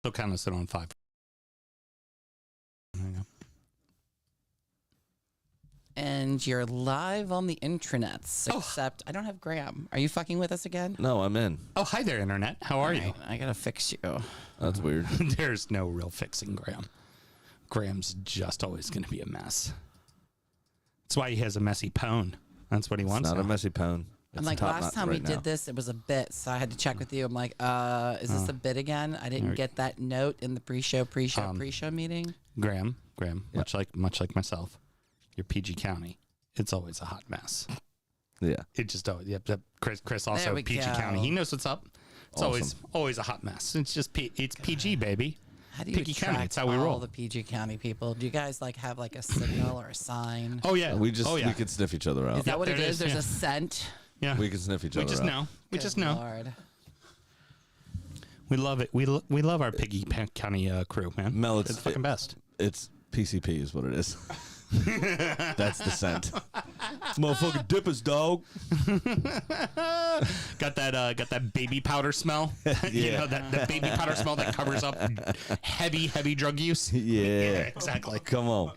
So count us in on 5. There you go. And you're live on the intranets, except I don't have Graham. Are you fucking with us again? No, I'm in. Oh, hi there, Internet. How are you? I gotta fix you. That's weird. There's no real fixing Graham. Graham's just always going to be a mess. That's why he has a messy pone. That's what he wants. Not now. a messy pone. I'm like, last time we did this, it was a bit, so I had to check with you. I'm like, is this a bit again? I didn't get that note in the pre-show meeting. Graham, much like myself, your PG County, it's always a hot mess. Yeah. It just always. Yep. Chris also There we PG go. County. He knows what's up. It's Awesome. always a hot mess. It's just it's PG, baby. How do you PG County, attract it's how we all roll. the PG County people? Do you guys like have like a signal or a sign? Oh yeah, We yeah. could sniff each other out. Is that what there it it is? is, There's yeah. a scent. Yeah. We can sniff each We other just out. know. We Good just know. Lord. We love it. We love our Piggy County crew, man. Mel, it's the fucking best. It's PCP is what it is. That's the scent. It's motherfucking dippers, dog. Got that baby powder smell. You know that baby powder smell that covers up heavy drug use. Yeah. Exactly. Come on.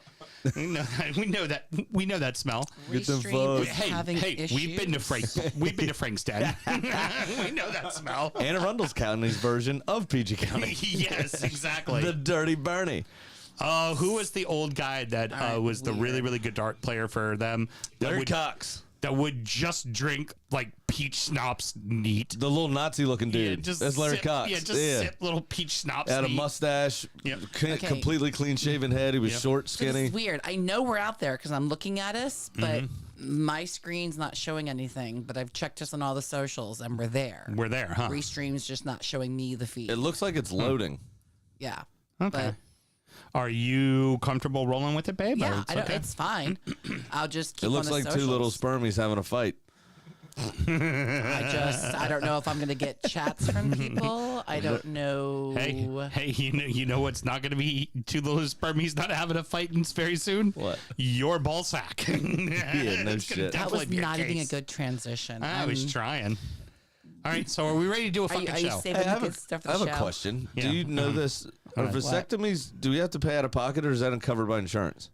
We know that smell. Get them Restream fuzz. is Hey, having we've been to issues. Frank's den. We know that smell. Anne Arundel's County's version of PG County. Yes, exactly. The Dirty Bernie. Who was the old guy that was the really, really good dart player for them? Larry Cox. That would just drink like peach schnapps neat. The little Nazi-looking dude. just That's Larry sip, Cox. Yeah, just sip little peach schnapps. Had a neat. mustache. Yep. Okay. Completely clean-shaven head. He was Yep. short, So this skinny. is weird. I know we're out there because I'm looking at us, but my screen's not showing anything. But I've checked us on all the socials, and we're there. We're there, huh? Restream's just not showing me the feed. It looks like it's loading. Yeah. Okay. But Are you comfortable rolling with it, babe? yeah, Or it's okay? it's fine. I'll just keep It looks on the like socials. two little spermies having a fight. I don't know if I'm gonna get chats from people. I don't know. Hey, you know what's not going to be two little spermies not having a fight very soon? What? Your ball sack. Yeah, no It's gonna shit. That was definitely be a not even a case. good transition. I was trying. All right, so are we ready to do a Are fucking you show? saving Hey, I the have, good stuff for I the have show? a question. Yeah. Do you know this? Are What? vasectomies, do we have to pay out of pocket or is that covered by insurance?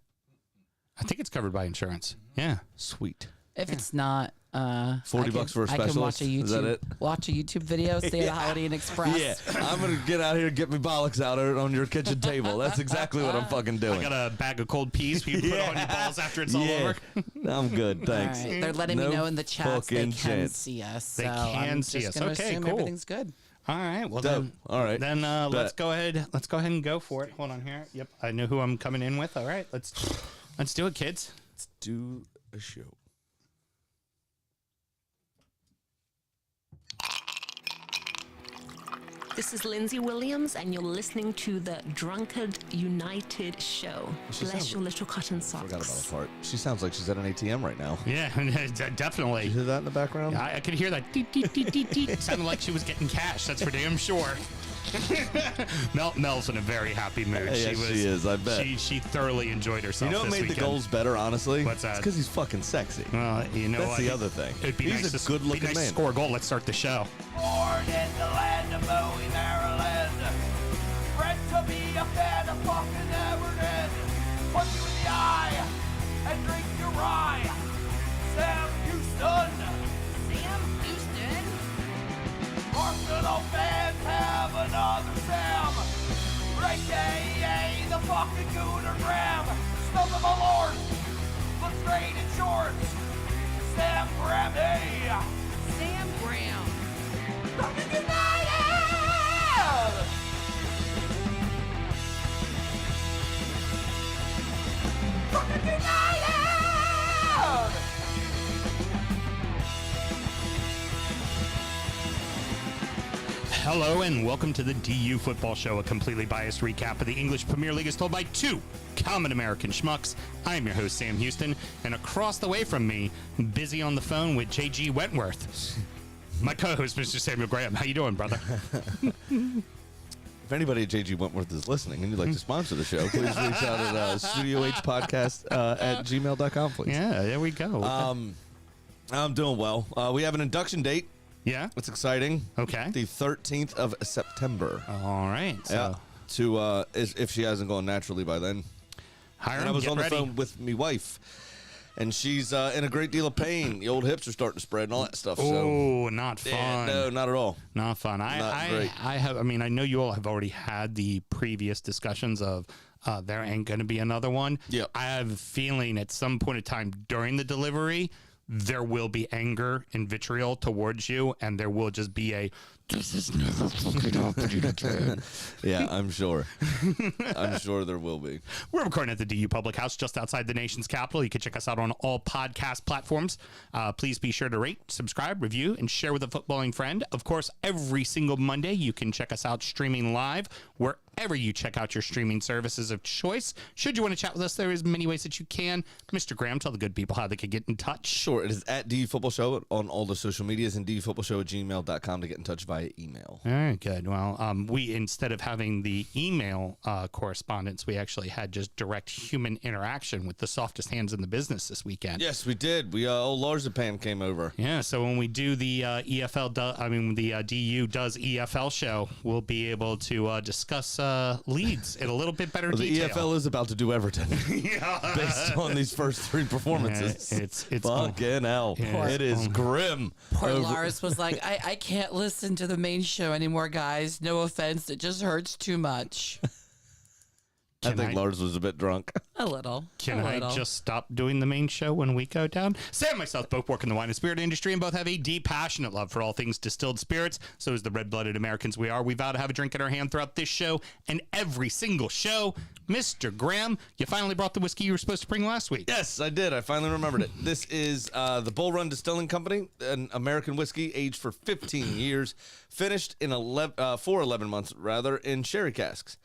I think it's covered by insurance. Yeah. Sweet. If it's not, $40 for a I can watch specialist? a YouTube, Is that it? watch a YouTube video, stay at the Holiday Inn Express. Yeah, I'm going to get out here and get me bollocks out on your kitchen table. That's exactly what I'm fucking doing. I got a bag of cold peas we can put on your balls after it's all over. I'm good, All thanks. right. They're letting me No know in the chats they fucking can chance. see us. They so can I'm see just us. gonna Okay, assume cool. everything's good. All right. Well, Dope. then, All right. Then let's Bet. go ahead. Let's go ahead and go for it. Hold on here. Yep, I know who I'm coming in with. All right, let's do it, kids. Let's do a show. This is Lindsay Williams, and you're listening to the Drunkard United show. Bless your little cotton socks. Forgot about the part. She sounds like she's at an ATM right now. Yeah, definitely. You hear that in the background? I could hear that. Deet, deet, deet, deet, deet. It sounded like she was getting cash. That's for damn sure. Mel's in a very happy mood. Yes, she is, I bet. She thoroughly enjoyed herself. You know what this made weekend. the goals better, honestly? What's that? It's because he's fucking sexy. Well, you know That's what? the other thing. It'd be He's nice a to good-looking be nice to man. score a goal. Let's start the show. Born in the land of Bowie, Maryland. Bred to be a fan of fucking Everton. Punch you in the eye and drink your rye. Sam Houston. Sam Houston? Arsenal fans have another Sam. AKA the fucking Gooner Graham. Snub of my lord. Look straight in shorts. Sam Grammy. Sam Graham. Fucking United! Fucking United! Hello and welcome to the DU Football Show, a completely biased recap of the English Premier League as told by two common American schmucks. I'm your host, Sam Houston, and across the way from me, busy on the phone with JG Wentworth, my co-host, Mr. Samuel Graham. How you doing, brother? If anybody at JG Wentworth is listening and you'd like to sponsor the show, please reach out at studiohpodcast at gmail.com, please. Yeah, there we go. I'm doing well. We have an induction date Yeah? It's exciting. Okay. The 13th of September. All right. So If she hasn't gone naturally by then. Hiram, And I was get on the ready. phone with my wife, and she's in a great deal of pain. The old hips are starting to spread and all that stuff. Oh, not fun. Yeah, no, not at all. Not fun. Not great. I know you all have already had the previous discussions of there ain't going to be another one. Yep. I have a feeling at some point in time during the delivery, there will be anger and vitriol towards you, and there will just be a, this is never fucking happening again. Yeah, I'm sure. I'm sure there will be. We're recording at the DU Public House just outside the nation's capital. You can check us out on all podcast platforms. Please be sure to rate, subscribe, review, and share with a footballing friend. Of course, every single Monday, you can check us out streaming live wherever you check out your streaming services of choice. Should you want to chat with us, there is many ways that you can. Mr. Graham, tell the good people how they can get in touch. Sure. It is at DU Football Show on all the social medias and dufootballshow@gmail.com to get in touch via email. All right, good. Well, we, instead of having the email correspondence, we actually had just direct human interaction with the softest hands in the business this weekend. Yes, we did. Old Larzapan came over. Yeah, so when we do the the DU does EFL show, we'll be able to discuss Leeds in a little bit better Well, the detail. EFL is about to do Everton based on these first three performances. It's fucking hell. Yeah. It is grim. Poor Lars was like, I can't listen to the main show anymore, guys. No offense. It just hurts too much. I think Lars was a bit drunk. A little. Can a I little. just stop doing the main show when we go down? Sam and myself both work in the wine and spirit industry and both have a deep, passionate love for all things distilled spirits. So as the red-blooded Americans we are, we vow to have a drink in our hand throughout this show and every single show. Mr. Graham, you finally brought the whiskey you were supposed to bring last week. Yes, I did. I finally remembered it. This is the Bull Run Distilling Company, an American whiskey aged for 15 years, finished in 11 months in sherry casks.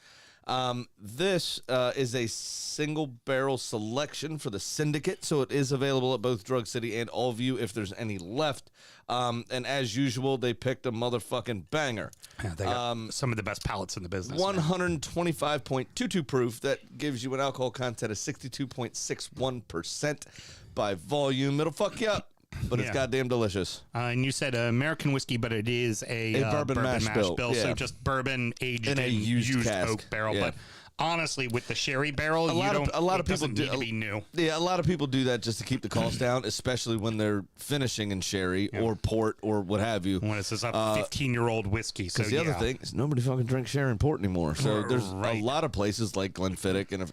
This is a single barrel selection for the syndicate, so it is available at both Drug City and Allview if there's any left. And as usual, they picked a motherfucking banger. Yeah, they got some of the best palates in the business. 125.22 proof. That gives you an alcohol content of 62.61% by volume. It'll fuck you up, but it's goddamn delicious. And you said American whiskey, but it is a bourbon mash bill. Yeah. So just bourbon aged In a used cask. oak barrel. Yeah. But honestly, with the sherry barrel, A lot of people need do to be new. Yeah, a lot of people do that just to keep the cost down, especially when they're finishing in sherry or port or what have you. When it's a 15-year-old whiskey. So Because the other thing is nobody fucking drinks sherry and port anymore. So there's Right. a lot of places like Glenfiddich and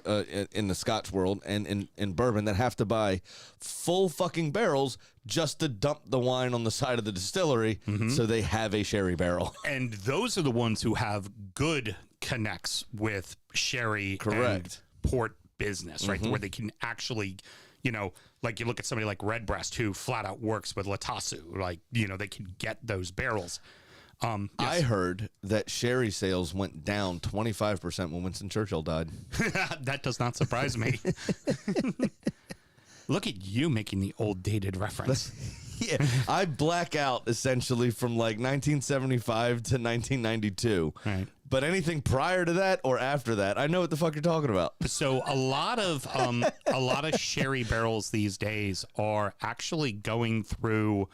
in the Scotch world and in bourbon that have to buy full fucking barrels just to dump the wine on the side of the distillery so they have a sherry barrel. And those are the ones who have good connects with sherry Correct. and port business, right? Where they can actually, like you look at somebody like Redbreast who flat out works with Latassu, like, they can get those barrels. Yes. I heard that sherry sales went down 25% when Winston Churchill died. That does not surprise me. Look at you making the old dated reference. Yeah, I black out essentially from like 1975 to 1992. Right. But anything prior to that or after that, I know what the fuck you're talking about. So a lot of sherry barrels these days are actually going through.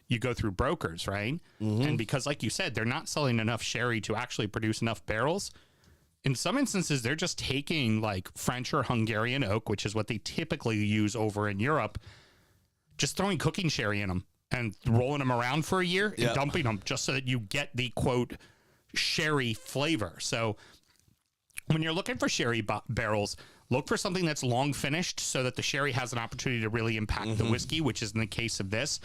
You go through brokers, right? And because, like you said, they're not selling enough sherry to actually produce enough barrels. In some instances, they're just taking like French or Hungarian oak, which is what they typically use over in Europe, just throwing cooking sherry in them and rolling them around for a year and dumping them just so that you get the, quote, sherry flavor. So when you're looking for sherry barrels, look for something that's long finished so that the sherry has an opportunity to really impact the whiskey, which is in the case of this.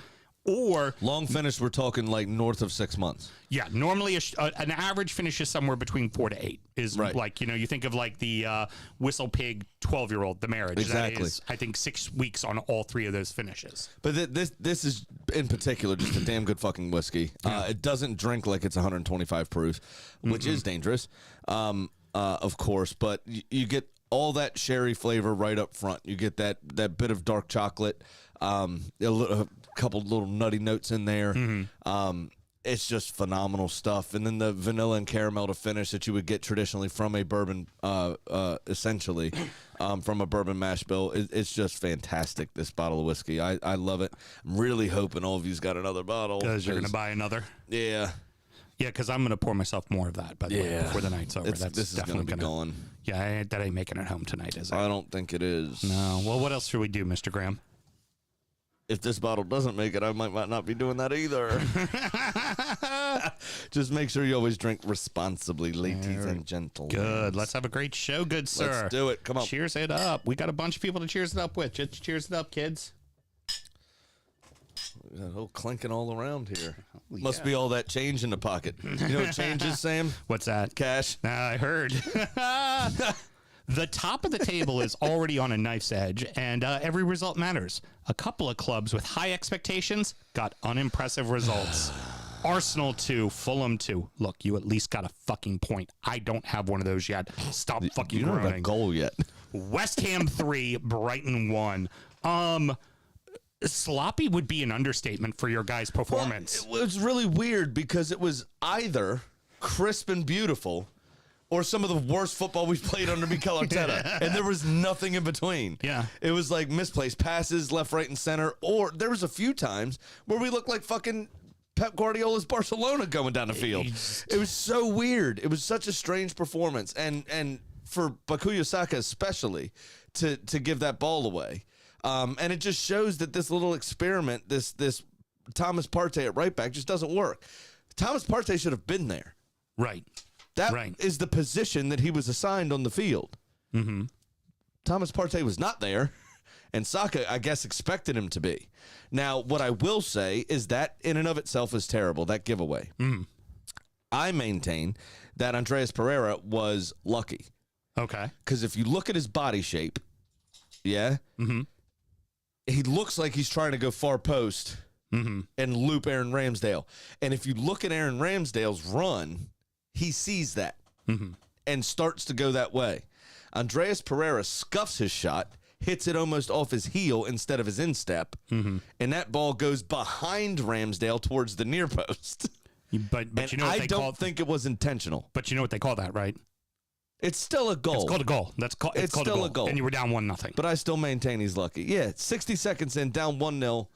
Or long finish, we're talking like north of 6 months. Yeah, normally an average finish is somewhere between 4 to 8. Is right. Like, you think of like the Whistle Pig 12-year-old, the marriage. Exactly. That is, I think, 6 weeks on all 3 of those finishes. But this is in particular just a damn good fucking whiskey. It doesn't drink like it's 125 proof, which is dangerous, of course. But you get all that sherry flavor right up front. You get that bit of dark chocolate, a couple little nutty notes in there. it's just phenomenal stuff. And then the vanilla and caramel to finish that you would get traditionally from a bourbon, essentially, from a bourbon mash bill. It's just fantastic, this bottle of whiskey. I love it. I'm really hoping all of you's got another bottle. Because you're going to buy another? Yeah. Yeah, because I'm going to pour myself more of that, by the way, before the night's over. This is going to be gone. Yeah, that ain't making it home tonight, is it? I don't think it is. No. Well, what else should we do, Mr. Graham? If this bottle doesn't make it, I might not be doing that either. Just make sure you always drink responsibly, ladies and gentlemen. Good. Let's have a great show, good sir. Let's do it. Come on. Cheers it up. We got a bunch of people to cheers it up with. Just cheers it up, kids. That whole clinking all around here. Yeah. Must be all that change in the pocket. You know what change is, Sam? What's that? Cash. I heard. The top of the table is already on a knife's edge, and every result matters. A couple of clubs with high expectations got unimpressive results. Arsenal 2, Fulham 2. Look, you at least got a fucking point. I don't have one of those yet. Stop fucking You don't have a groaning. goal yet. West Ham 3, Brighton 1. Sloppy would be an understatement for your guys' performance. Well, it was really weird because it was either crisp and beautiful or some of the worst football we've played under Mikel Arteta. And there was nothing in between. Yeah. It was like misplaced passes left, right, and center. Or there was a few times where we looked like fucking Pep Guardiola's Barcelona going down the field. It was so weird. It was such a strange performance. And for Bukayo Saka especially to give that ball away. And it just shows that this little experiment, this Thomas Partey at right back just doesn't work. Thomas Partey should have been there. Right. That Right. is the position that he was assigned on the field. Mm-hmm. Thomas Partey was not there, and Saka, I guess, expected him to be. Now, what I will say is that in and of itself is terrible, that giveaway. Mm. I maintain that Andreas Pereira was lucky. Okay. Because if you look at his body shape, yeah, he looks like he's trying to go far post and loop Aaron Ramsdale. And if you look at Aaron Ramsdale's run, he sees that and starts to go that way. Andreas Pereira scuffs his shot, hits it almost off his heel instead of his instep, and that ball goes behind Ramsdale towards the near post. But And you know what I they don't think it was intentional. But you know what they call that, right? It's still a goal. It's called a goal. It's called still a goal. And you were down 1-0. But I still maintain he's lucky. Yeah, 60 seconds in, down 1-0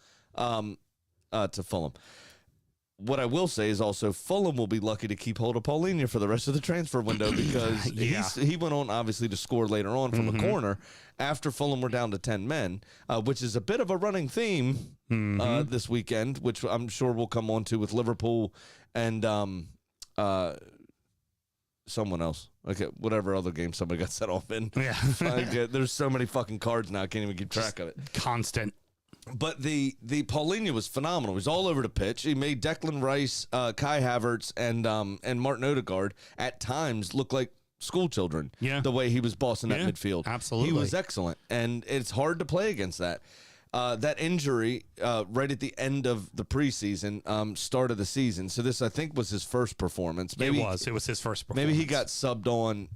to Fulham. What I will say is also Fulham will be lucky to keep hold of Paulinho for the rest of the transfer window because he went on, obviously, to score later on from a corner after Fulham were down to 10 men, which is a bit of a running theme this weekend, which I'm sure we'll come on to with Liverpool and someone else. Okay, whatever other game somebody got set off in. Yeah. There's so many fucking cards now, I can't even keep track of it. Constant. But the Paulinho was phenomenal. He was all over the pitch. He made Declan Rice, Kai Havertz, and Martin Odegaard at times look like school children. Yeah. The way he was bossing that midfield. Absolutely. He was excellent. And it's hard to play against that. That injury right at the end of the preseason, start of the season. So this, I think, was his first performance. Maybe, It was his first performance. Maybe he got subbed on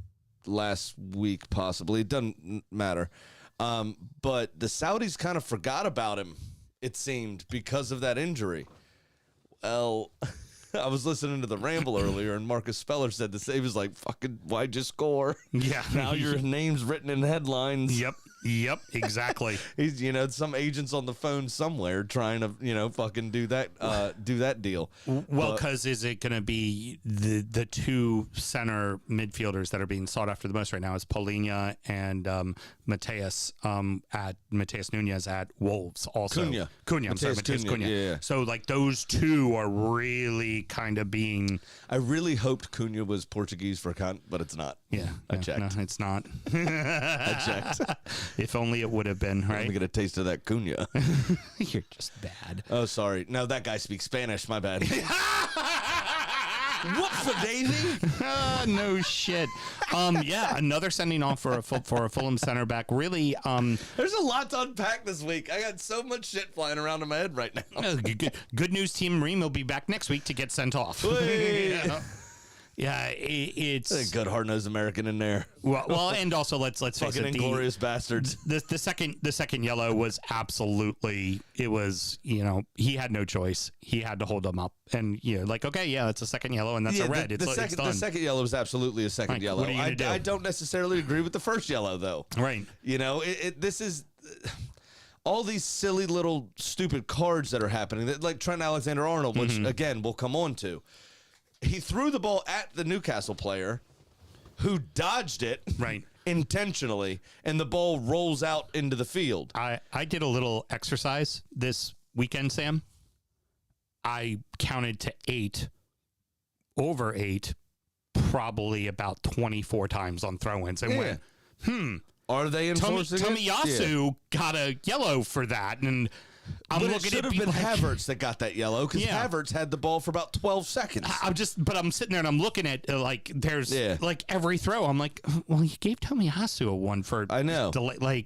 last week, possibly. It doesn't matter. But the Saudis kind of forgot about him, it seemed, because of that injury. Well, I was listening to the Ramble earlier, and Marcus Speller said the same. He was like, fucking, why'd you score? Yeah. Now your name's written in headlines. Yep, exactly. He's, some agents on the phone somewhere trying to, fucking do that deal. Well, because is it going to be the two center midfielders that are being sought after the most right now is Paulinho and Mateus Nunez at Wolves also. Cunha. I'm sorry, Mateus Cunha. Yeah. So, like, those two are really kind of being... I really hoped Cunha was Portuguese for cunt, but it's not. Yeah. I checked. No, it's not. I checked. If only it would have been, right? Let me get a taste of that Cunha. You're just bad. Oh, sorry. No, that guy speaks Spanish. My bad. Whoops-a-daisy. No shit. Yeah, another sending off for a Fulham center back. Really, there's a lot to unpack this week. I got so much shit flying around in my head right now. Good news, Team Marine will be back next week to get sent off. Yeah, it's a good hard-nosed American in there. Well, and also let's face Fucking it, inglorious bastards. The second yellow was absolutely. It was he had no choice. He had to hold them up, and okay, yeah, it's a second yellow, and that's a red. The second yellow is absolutely a second yellow. What are you gonna do? I don't necessarily agree with the first yellow though. Right. This is. All these silly little stupid cards that are happening, like Trent Alexander-Arnold, which again we'll come on to. He threw the ball at the Newcastle player, who dodged it intentionally, and the ball rolls out into the field. I did a little exercise this weekend, Sam. I counted to 8, over 8, probably about 24 times on throw-ins, and went, Are they enforcing it? Tomiyasu got a yellow for that, and I'm looking at it should have been Havertz that got that yellow, because Havertz had the ball for about 12 seconds. I'm sitting there and I'm looking at there's every throw. I'm like, well, you gave Tomiyasu a 1 for delay,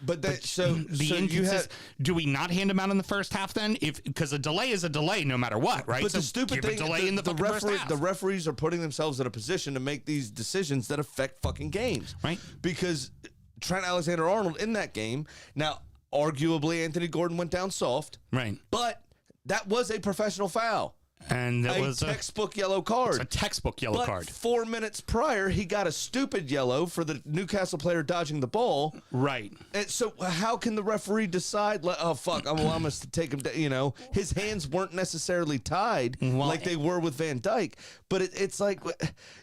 But you had. Do we not hand him out in the first half then? Because a delay is a delay no matter what, right? But the stupid thing, the referees are putting themselves in a position to make these decisions that affect fucking games, right? Because Trent Alexander-Arnold in that game, now arguably Anthony Gordon went down soft, right? But that was a professional foul. And that was a textbook yellow card. It's a textbook yellow card. 4 minutes prior, he got a stupid yellow for the Newcastle player dodging the ball. Right. And so how can the referee decide, oh, fuck, I'm allowing us to take him down? His hands weren't necessarily tied like they were with Van Dijk. But it's like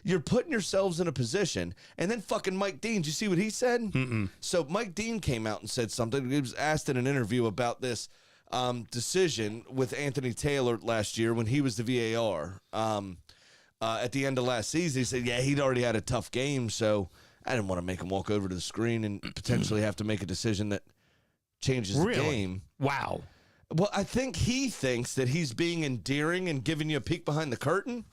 you're putting yourselves in a position. And then fucking Mike Dean, did you see what he said? Mm-mm. So Mike Dean came out and said something. He was asked in an interview about this decision with Anthony Taylor last year when he was the VAR. At the end of last season, he said, he'd already had a tough game, so I didn't want to make him walk over to the screen and potentially have to make a decision that changes the game. Wow. Well, I think he thinks that he's being endearing and giving you a peek behind the curtain,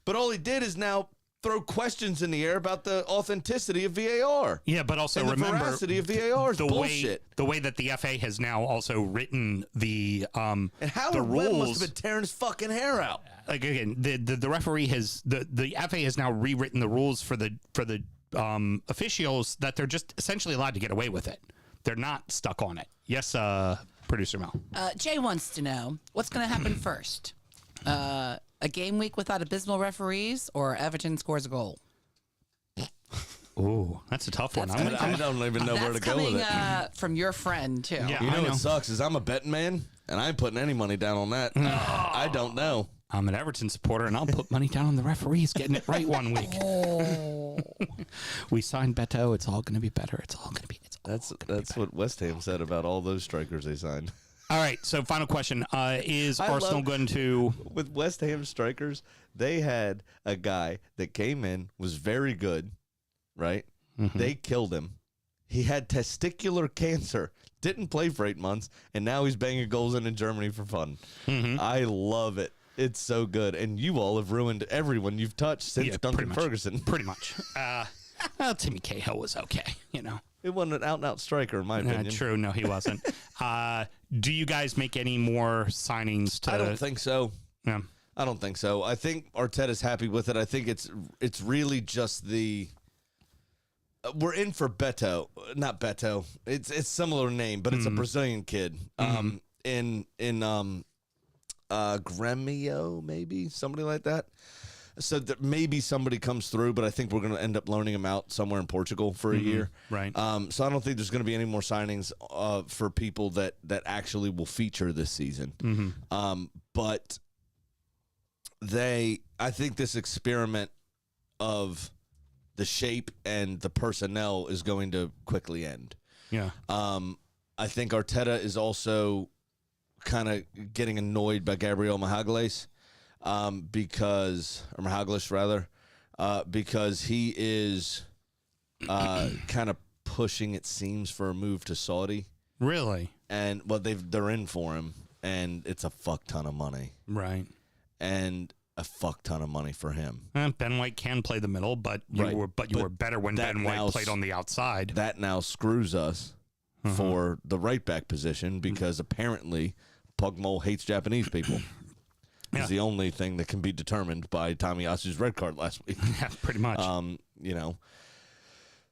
but all he did is now throw questions in the air about the authenticity of VAR. Yeah, but also and remember the veracity of VAR is bullshit. The way that the FA has now also written the and Howard Webb must have been tearing his fucking hair out. Like again, the referee has the FA has now rewritten the rules for the officials that they're just essentially allowed to get away with it. They're not stuck on it. Yes, producer Mel. Jay wants to know what's going to happen first. A game week without abysmal referees, or Everton scores a goal? Ooh, that's a tough one. I don't even know where to go with it. From your friend, too. Yeah, you know what sucks is I'm a betting man, and I ain't putting any money down on that. I don't know. I'm an Everton supporter, and I'll put money down on the referees getting it right one week. We signed Beto. It's all going to be better. It's all going to be. That's what West Ham said about all those strikers they signed. All right, so final question. Is Arsenal going to... With West Ham strikers, they had a guy that came in, was very good, right? Mm-hmm. They killed him. He had testicular cancer, didn't play for 8 months, and now he's banging goals in Germany for fun. Mm-hmm. I love it. It's so good. And you all have ruined everyone you've touched since Duncan Ferguson. Pretty much. Timmy Cahill was okay, It wasn't an out-and-out striker, in my opinion. True. No, he wasn't. Do you guys make any more signings? I don't think so. Yeah. I don't think so. I think Arteta's happy with it. I think it's really just the... we're in for Beto. Not Beto. It's similar name, but it's a Brazilian kid. In Gremio, maybe? Somebody like that. So that maybe somebody comes through, but I think we're going to end up loaning him out somewhere in Portugal for a year. Right. So I don't think there's going to be any more signings for people that actually will feature this season. Mm-hmm. But I think this experiment of the shape and the personnel is going to quickly end. Yeah. I think Arteta is also kind of getting annoyed by Gabriel Magalhaes. Because he is kind of pushing, it seems, for a move to Saudi. Really? And they're in for him, and it's a fuck ton of money. Right. And a fuck ton of money for him. Ben White can play the middle, but you were better when Ben White played on the outside. That now screws us for the right back position because apparently Pugmole hates Japanese people. is the only thing that can be determined by Tomiyasu's red card last week. Yeah, pretty much. You know.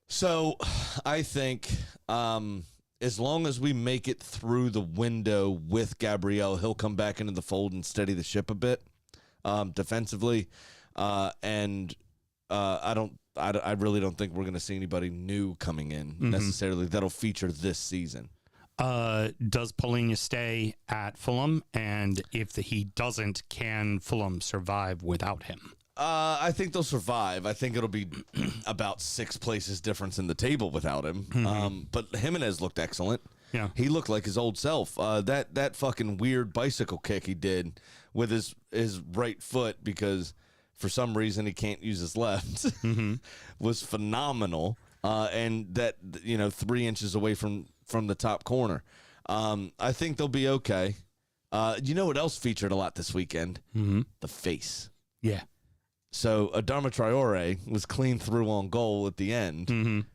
So I think as long as we make it through the window with Gabriel, he'll come back into the fold and steady the ship a bit defensively. And I really don't think we're going to see anybody new coming in necessarily that'll feature this season. Does Polina stay at Fulham? And if he doesn't, can Fulham survive without him? I think they'll survive. I think it'll be about 6 places difference in the table without him. But Jimenez looked excellent. Yeah, he looked like his old self. That fucking weird bicycle kick he did with his right foot because for some reason he can't use his left was phenomenal. And that 3 inches away from the top corner. I think they'll be okay. You know what else featured a lot this weekend? The face. Yeah. So Adama Traore was clean through on goal at the end.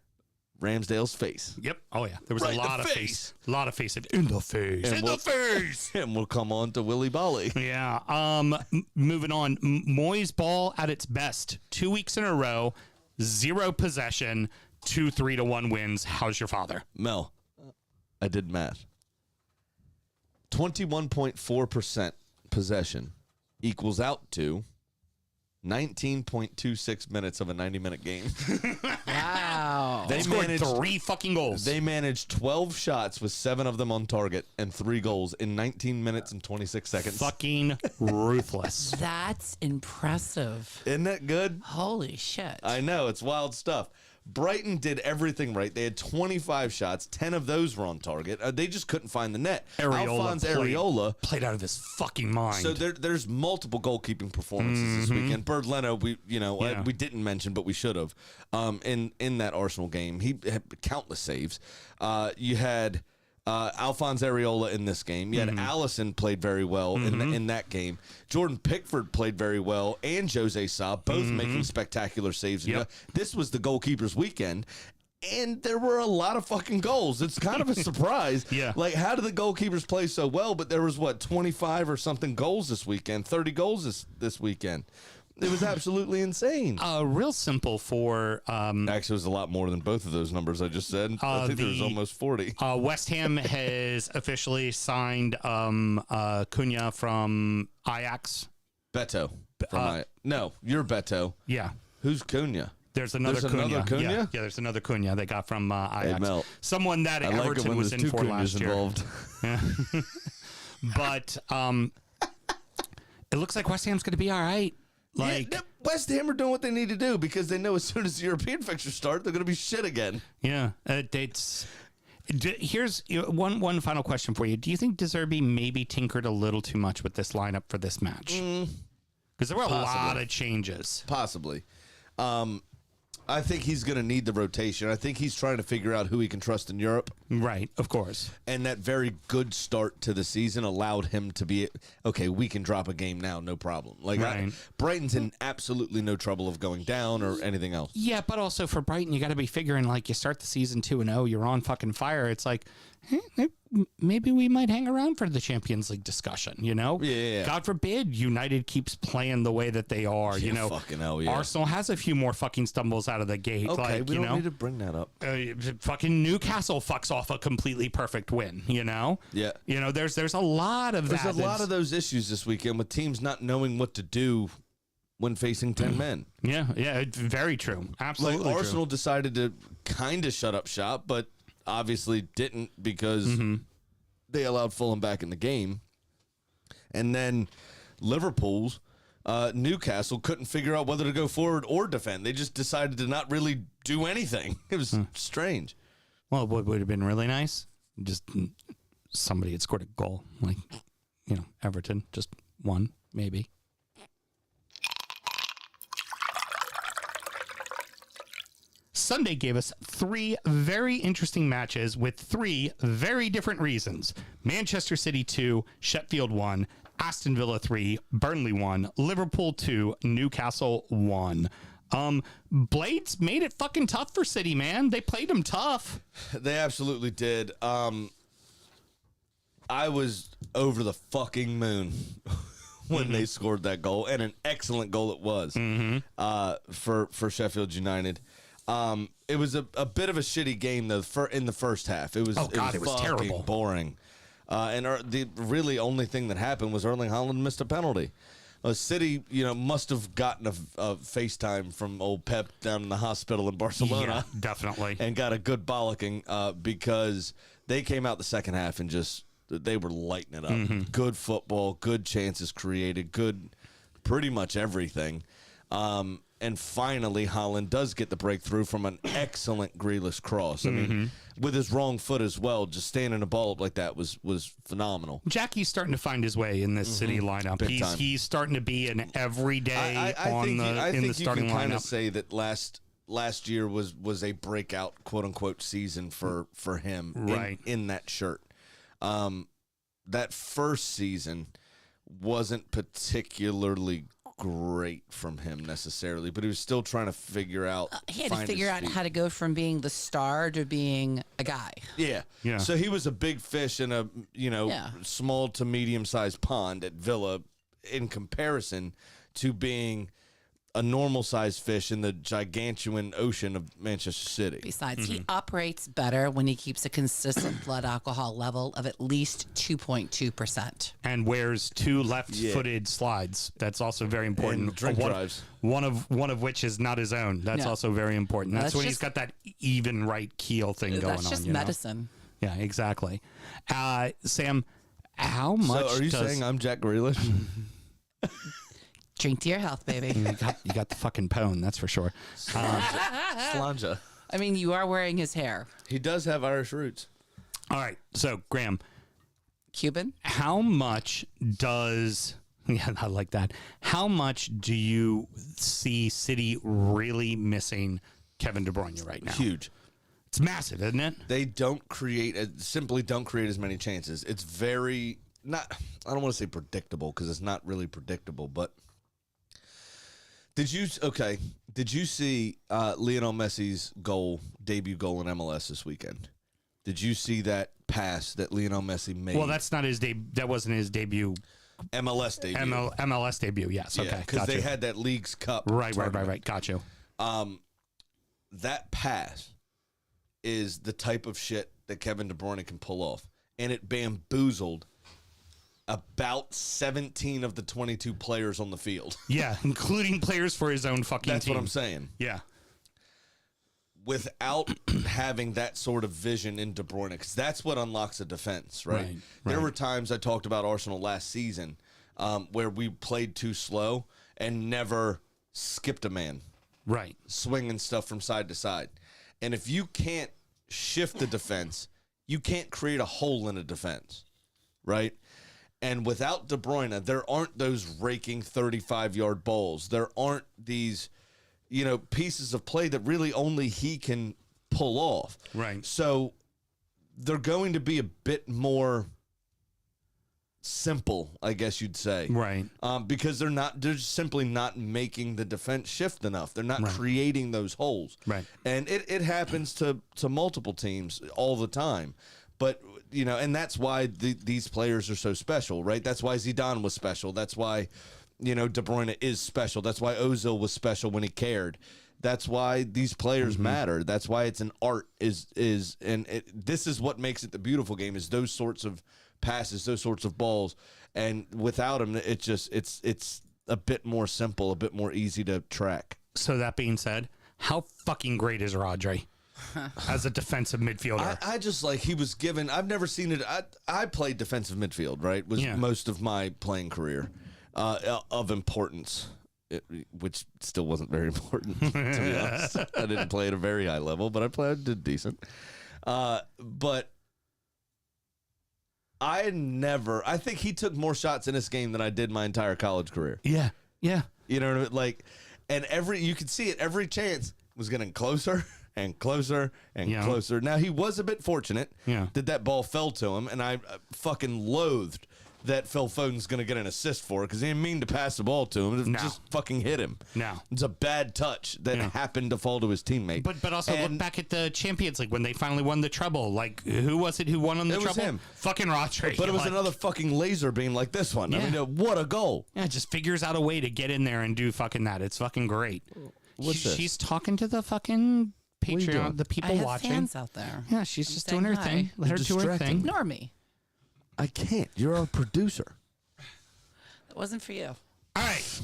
Ramsdale's face. Yep. Oh yeah. There was Right, a lot the of face. face. A lot of face. In the face. And In the face. And we'll come on to Willy Bolly. Yeah. Moving on. Moyes ball at its best. 2 weeks in a row. 0 possession. 2 3-1 wins. How's your father? Mel, I did math. 21.4% possession equals out to 19.26 minutes of a 90-minute game. Wow. They scored 3 fucking goals. They managed 12 shots with 7 of them on target and 3 goals in 19 minutes and 26 seconds. Fucking ruthless. That's impressive. Isn't that good? Holy shit. I know. It's wild stuff. Brighton did everything right. They had 25 shots. 10 of those were on target. They just couldn't find the net. Alphonse Areola played out of his fucking mind. So there's multiple goalkeeping performances this weekend. Bernd Leno, we didn't mention, but we should have. In that Arsenal game, he had countless saves. You had Alphonse Areola in this game. You had Allison played very well in that game. Jordan Pickford played very well, and Jose Sa both making spectacular saves. Yep. This was the goalkeepers' weekend. And there were a lot of fucking goals. It's kind of a surprise. Yeah. Like, how did the goalkeepers play so well? But there was, 25 or something goals this weekend, 30 goals this weekend. It was absolutely insane. Real simple for... Actually, it was a lot more than both of those numbers I just said. I think there was almost 40. West Ham has officially signed Cunha from Ajax. Beto. No, you're Beto. Yeah. Who's Cunha? There's another Cunha. Cunha? Yeah, there's another Cunha they got from Ajax. Hey, Mel, someone that Everton was in for last year. Involved. Yeah. But it looks like West Ham's going to be all right. Like West Ham are doing what they need to do because they know as soon as the European fixtures start, they're going to be shit again. Yeah, here's one final question for you. Do you think De Zerbi maybe tinkered a little too much with this lineup for this match? Because there were a lot of changes. Possibly. I think he's going to need the rotation. I think he's trying to figure out who he can trust in Europe. Right, of course. And that very good start to the season allowed him to be, okay, we can drop a game now, no problem. Like, right. Brighton's in absolutely no trouble of going down or anything else. Yeah, but also for Brighton, you got to be figuring, like, you start the season 2-0, you're on fucking fire. It's like, maybe we might hang around for the Champions League discussion, you know? Yeah. God forbid United keeps playing the way that they are, you know? Fucking hell, yeah. Arsenal has a few more fucking stumbles out of the gate. Okay, like, we you don't know? need to bring that up. Fucking Newcastle fucks off a completely perfect win, you know? Yeah. You know, there's a lot of There's a lot of those issues this weekend with teams not knowing what to do when facing 10 men. Yeah, it's very true. Absolutely Like, Arsenal decided to kind of shut up shop, but obviously didn't because they allowed Fulham back in the game. And then Liverpool's Newcastle couldn't figure out whether to go forward or defend. They just decided to not really do anything. It was strange. Well, what would have been really nice? Just somebody had scored a goal. Like, you know, Everton, just one, maybe. Sunday gave us 3 very interesting matches with 3 very different reasons. Manchester City 2, Sheffield 1, Aston Villa 3, Burnley 1, Liverpool 2, Newcastle 1. Blades made it fucking tough for City, man. They played them tough. They absolutely did. I was over the fucking moon when they scored that goal, and an excellent goal it was for Sheffield United. It was a bit of a shitty game though. In the first half, it was it was terrible, boring, and the really only thing that happened was Erling Haaland missed a penalty. City, must have gotten a FaceTime from old Pep down in the hospital in Barcelona. Yeah, definitely. And got a good bollocking because they came out the second half and they were lighting it up. Good football, good chances created, good pretty much everything. And finally, Haaland does get the breakthrough from an excellent Grealish cross. I mean, with his wrong foot as well, just standing the ball up like that was phenomenal. Jackie's starting to find his way in this City lineup. He's starting to be an everyday in the starting lineup. You can kind of say that last year was a breakout, quote unquote, season for him in that shirt. That first season wasn't particularly great from him necessarily, but he was still trying to figure out. He had to figure out how to go from being the star to being a guy. Yeah. So he was a big fish in a small to medium sized pond at Villa, in comparison to being a normal-sized fish in the gigantuan ocean of Manchester City. Besides, he operates better when he keeps a consistent blood alcohol level of at least 2.2%. And wears 2 left-footed slides. That's also very important. And drink drives. One of which is not his own. That's also very important. That's when he's got that even right keel thing going on. That's just medicine. Yeah, exactly. Sam, how much? So are you saying I'm Jack Grealish? Drink to your health, baby. You got the fucking pone, that's for sure. Slanja. I mean, you are wearing his hair. He does have Irish roots. All right, so Graham, Cuban. how much does? Yeah, I like that. How much do you see City really missing Kevin De Bruyne right now? Huge. It's massive, isn't it? They simply don't create as many chances. It's very I don't want to say predictable because it's not really predictable, but. Did you see Lionel Messi's debut goal in MLS this weekend? Did you see that pass that Lionel Messi made? Well, that's not his that wasn't his debut. MLS debut. MLS debut, yes. Yeah, okay. Because they had that League's Cup. Right. Got you. That pass is the type of shit that Kevin De Bruyne can pull off. And it bamboozled about 17 of the 22 players on the field. Yeah, including players for his own fucking That's team. what I'm saying. Yeah. Without having that sort of vision in De Bruyne, because that's what unlocks a defense, right? There were times I talked about Arsenal last season where we played too slow and never skipped a man. Right. Swinging stuff from side to side. And if you can't shift the defense, you can't create a hole in a defense, right? And without De Bruyne, there aren't those raking 35-yard balls. There aren't these, pieces of play that really only he can pull off. Right. So they're going to be a bit more simple, I guess you'd say. Right. Because they're simply not making the defense shift enough. They're not creating those holes. Right. And it happens to multiple teams all the time. But, and that's why these players are so special, right? That's why Zidane was special. That's why, De Bruyne is special. That's why Ozil was special when he cared. That's why these players matter. That's why it's an art this is what makes it the beautiful game is those sorts of passes, those sorts of balls. And without them, it's a bit more simple, a bit more easy to track. So that being said, how fucking great is Rodri? As a defensive midfielder. I just he was given, I've never seen it. I played defensive midfield, right? Was most of my playing career of importance, which still wasn't very important, to be honest. I didn't play at a very high level, but I did decent. But I think he took more shots in this game than I did my entire college career. Yeah. Yeah. You know what I mean? And you could see it, every chance was getting closer and closer and closer. Now, he was a bit fortunate that ball fell to him, and I fucking loathed that Phil Foden's going to get an assist for because he didn't mean to pass the ball to him. It No. just fucking hit him. No. It's a bad touch that happened to fall to his teammate. But also look back at the Champions League when they finally won the treble. Like, who was it who won on the treble? It was him. Fucking Rodri. But it was another fucking laser beam like this one. Yeah. I mean, what a goal. Yeah, just figures out a way to get in there and do fucking that. It's fucking great. What's this? She's talking to the fucking you doing? Patreon, the people I have watching. fans out there. Yeah, she's just saying doing her hi. thing. Let her You're do her distracting. thing. Ignore me. I can't. You're our producer. That wasn't for you. All right,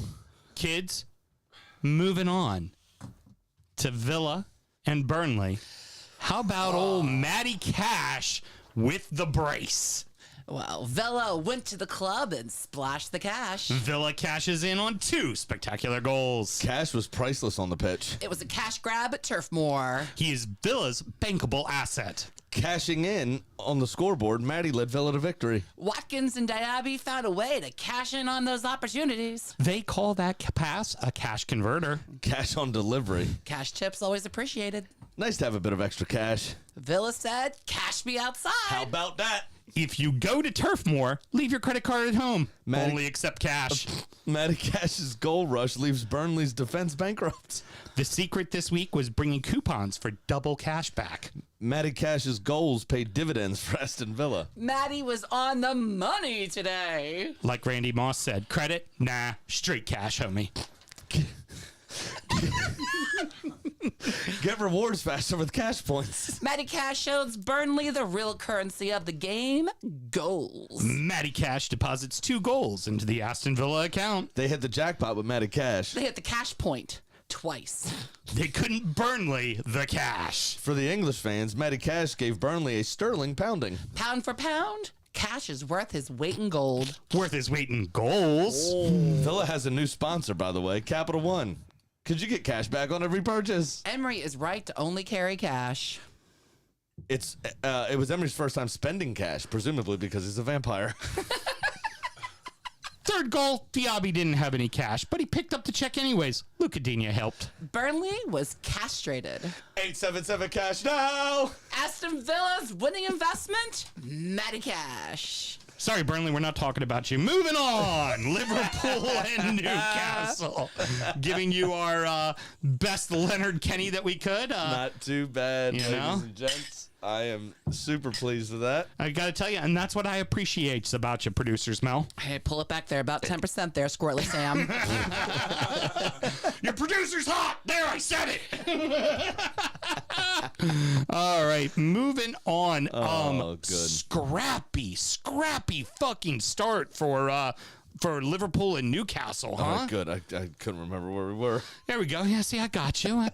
kids, moving on to Villa and Burnley. How about old Matty Cash with the brace? Well, Villa went to the club and splashed the cash. Villa cashes in on 2 spectacular goals. Cash was priceless on the pitch. It was a cash grab at Turf Moor. He is Villa's bankable asset. Cashing in on the scoreboard, Matty led Villa to victory. Watkins and Diaby found a way to cash in on those opportunities. They call that pass a cash converter. Cash on delivery. Cash tips always appreciated. Nice to have a bit of extra cash. Villa said, cash me outside. about that? If you go to Turf Moor, leave your credit card at home. Matty- Only accept cash. Matty Cash's goal rush leaves Burnley's defense bankrupt. The secret this week was bringing coupons for double cash back. Matty Cash's goals paid dividends for Aston Villa. Maddie was on the money today. Like Randy Moss said, credit? Nah, straight cash, homie. Get rewards faster with cash points. Matty Cash shows Burnley the real currency of the game, goals. Matty Cash deposits 2 goals into the Aston Villa account. They hit the jackpot with Matty Cash. They hit the cash point twice. They couldn't Burnley the cash. For the English fans, Matty Cash gave Burnley a sterling pounding. Pound for pound, Cash is worth his weight in gold. Worth his weight in goals. Villa has a new sponsor, by the way, Capital One. Could you get cash back on every purchase? Emery is right to only carry cash. It was Emery's first time spending cash, presumably because he's a vampire. Third goal, Diaby didn't have any cash, but he picked up the check anyways. Lucadinha helped. Burnley was castrated. 877 cash now. Aston Villa's winning investment, Matty Cash. Sorry, Burnley, we're not talking about you. Moving on. Liverpool and Newcastle. Giving you our best Leonard Kenny that we could. Not too bad, you ladies know? and gents. I am super pleased with that. I got to tell you, and that's what I appreciate about you, producers, Mel. Hey, pull it back there, about 10% there, Squirrely Sam. Your producer's hot. There, I said it. All right, moving on. Oh, good. Scrappy fucking start for Liverpool and Newcastle, huh? Oh, good. I couldn't remember where we were. There we go. Yeah, see, I got you.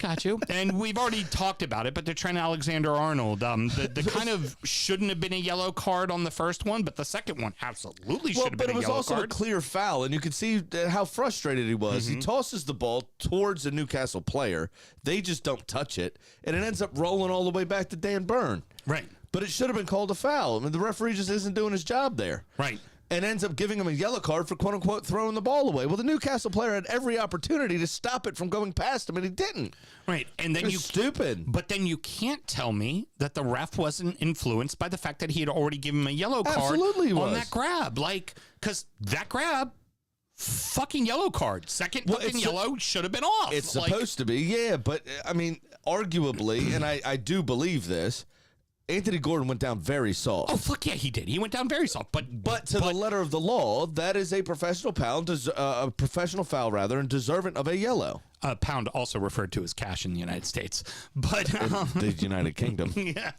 And we've already talked about it, but they're Trent Alexander-Arnold. The kind of shouldn't have been a yellow card on the first one, but the second one absolutely should have been a yellow card. But it was also a clear foul, and you could see how frustrated he was. He tosses the ball towards a Newcastle player. They just don't touch it, and it ends up rolling all the way back to Dan Burn. Right. But it should have been called a foul. I mean, the referee just isn't doing his job there. Right. And ends up giving him a yellow card for, quote-unquote, throwing the ball away. Well, the Newcastle player had every opportunity to stop it from going past him, and he didn't. Right. And then It was stupid. But then you can't tell me that the ref wasn't influenced by the fact that he had already given him a yellow card Absolutely he on was. that grab. Like, because that grab, fucking yellow card. Second fucking yellow should have been off. It's supposed to be, yeah. But, I mean, arguably, and I do believe this, Anthony Gordon went down very soft. Oh, fuck yeah, he did. He went down very soft. But to the letter of the law, that is a professional foul, and deserving of a yellow. Pound also referred to as cash in the United States. But The United Kingdom. yeah,